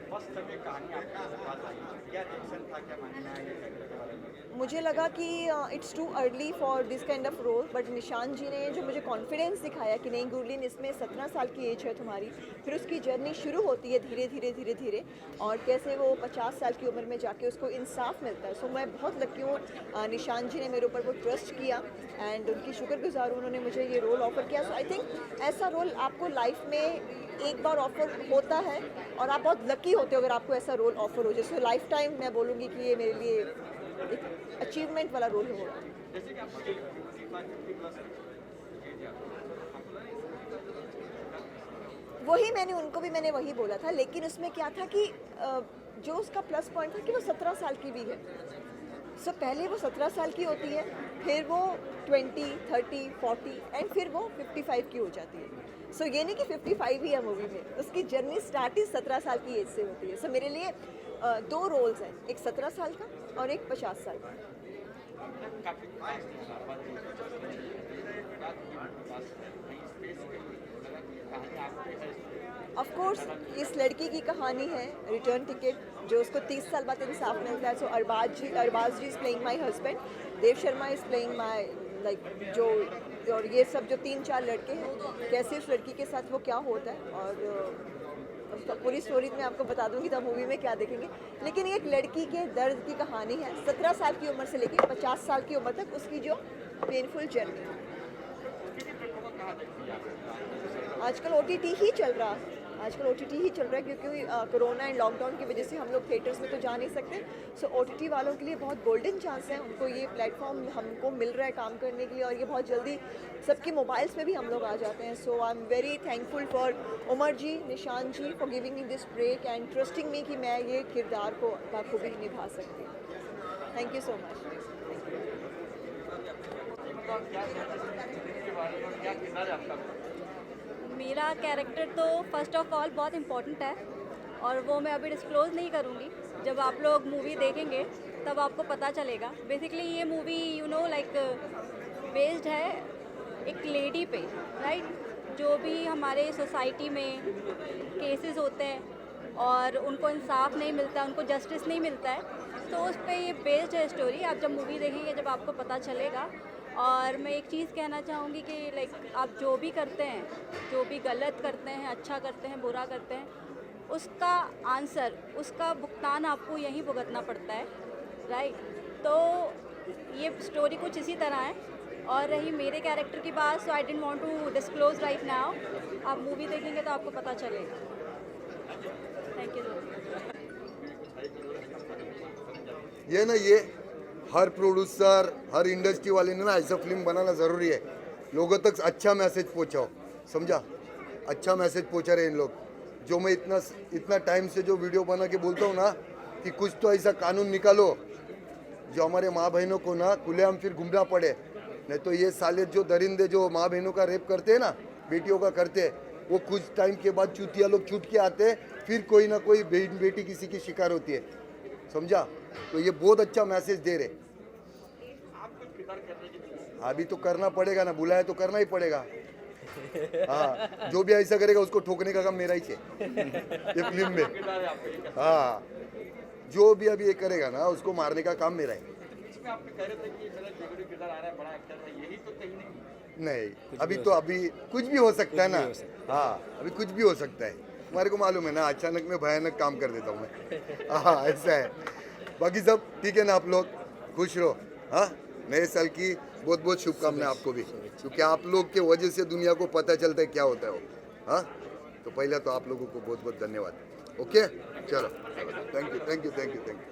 फर्स्ट टाइम ये कहानी आपके पास आई, क्या रिएक्शन था, क्या मानना है ये कैरेक्टर के बारे में? मुझे लगा कि it's too early for this kind of role, but Nishan ji ने जो मुझे कॉन्फिडेंस दिखाया कि नहीं गुरलीन, इसमें 17 साल की एज है तुम्हारी, फिर उसकी जर्नी शुरू होती है धीरे धीरे धीरे धीरे, और कैसे वो 50 साल की उम्र में जाके उसको इंसाफ मिलता है। सो मैं बहुत लकी हूँ, निशान जी ने मेरे ऊपर वो ट्रस्ट किया एंड उनकी शुक्रगुजार हूँ, उन्होंने मुझे ये रोल ऑफ़र किया। सो आई थिंक ऐसा रोल आपको लाइफ में एक बार ऑफ़र होता है और आप बहुत लकी होते हो अगर आपको ऐसा रोल ऑफ़र हो जाए। सो लाइफ टाइम मैं बोलूँगी कि ये मेरे लिए एक अचीवमेंट वाला रोल होगा। जैसे कि आप 50+ वही मैंने वही बोला था, लेकिन उसमें क्या था कि जो उसका प्लस पॉइंट था कि वो 17 साल की भी है। सो पहले वो 17 साल की होती है, फिर वो 20, 30, 40 एंड फिर वो 55 की हो जाती है। सो ये नहीं कि 55 ही है मूवी में, उसकी जर्नी स्टार्ट ही 17 साल की एज से होती है। सो मेरे लिए 2 रोल्स हैं, एक 17 साल का और एक 50 साल का। ऑफ कोर्स इस लड़की की कहानी है रिटर्न टिकट, जो उसको 30 साल बाद इंसाफ मिलता है। So Arbaaz ji is playing my husband, Dev Sharma is playing my जो, और ये सब जो 3-4 लड़के हैं, कैसे उस लड़की के साथ वो क्या होता है, और उसका पूरी स्टोरी मैं आपको बता दूंगी तो मूवी में क्या देखेंगे। लेकिन एक लड़की के दर्द की कहानी है 17 साल की उम्र से लेकर 50 साल की उम्र तक, उसकी जो पेनफुल जर्नी है। आजकल OTT ही चल रहा है, क्योंकि कोरोना एंड लॉकडाउन की वजह से हम लोग थिएटर्स में तो जा नहीं सकते। सो OTT वालों के लिए बहुत गोल्डन चांस है, उनको ये प्लेटफॉर्म हमको मिल रहा है काम करने के लिए, और ये बहुत जल्दी सबकी मोबाइल्स में भी हम लोग आ जाते हैं। So I am very thankful for Umar ji, Nishan ji for giving me this break and trusting me कि मैं ये किरदार को बाखूबी निभा सकती हूँ। Thank you so much. मेरा कैरेक्टर तो फर्स्ट ऑफ ऑल बहुत इम्पोर्टेंट है, और वो मैं अभी डिस्क्लोज़ नहीं करूँगी। जब आप लोग मूवी देखेंगे तब आपको पता चलेगा। बेसिकली ये मूवी बेस्ड है एक लेडी पे, राइट, जो भी हमारे सोसाइटी में केसेस होते हैं और उनको इंसाफ नहीं मिलता, उनको जस्टिस नहीं मिलता है, तो उस पे ये बेस्ड है स्टोरी। आप जब मूवी देखेंगे जब आपको पता चलेगा। और मैं एक चीज़ कहना चाहूँगी कि आप जो भी करते हैं, जो भी गलत करते हैं, अच्छा करते हैं, बुरा करते हैं, उसका आंसर, उसका भुगतान आपको यहीं भुगतना पड़ता है, राइट। तो ये स्टोरी कुछ इसी तरह है। और रही मेरे कैरेक्टर की बात, so I didn't want to disclose right now. आप मूवी देखेंगे तो आपको पता चलेगा। Thank you. ये हर प्रोड्यूसर, हर इंडस्ट्री वाले ने ना ऐसा फिल्म बनाना ज़रूरी है। लोगों तक अच्छा मैसेज पहुंचाओ, समझा? अच्छा मैसेज पहुंचा रहे इन लोग। जो मैं इतना टाइम से जो वीडियो बना के बोलता हूँ ना कि कुछ तो ऐसा कानून निकालो जो हमारे माँ बहनों को ना खुलेआम फिर घूमना पड़े। नहीं तो ये साले जो दरिंदे जो माँ बहनों का रेप करते हैं ना, बेटियों का करते हैं, वो कुछ टाइम के बाद चूतिया लोग छूट के आते हैं, फिर कोई ना कोई बेटी किसी की शिकार होती है, समझा? तो ये बहुत अच्छा मैसेज दे रहे। अभी तो करना पड़ेगा ना, बुलाया तो करना ही पड़ेगा। हाँ, जो भी ऐसा करेगा उसको ठोकने का काम मेरा ही है ये फिल्म में। हाँ, जो भी अभी ये करेगा ना उसको मारने का काम मेरा है। नहीं, अभी कुछ भी हो सकता है ना। हाँ, अभी कुछ भी हो सकता है, हमारे को मालूम है ना। अचानक में भयानक काम कर देता हूँ मैं। हाँ, ऐसा है। बाकी सब ठीक है ना, आप लोग खुश रहो। हाँ, नए साल की बहुत बहुत शुभकामनाएं आपको भी, क्योंकि आप लोग के वजह से दुनिया को पता चलता है क्या होता है वो। हाँ, तो पहले तो आप लोगों को बहुत बहुत धन्यवाद। ओके, चलो, थैंक यू।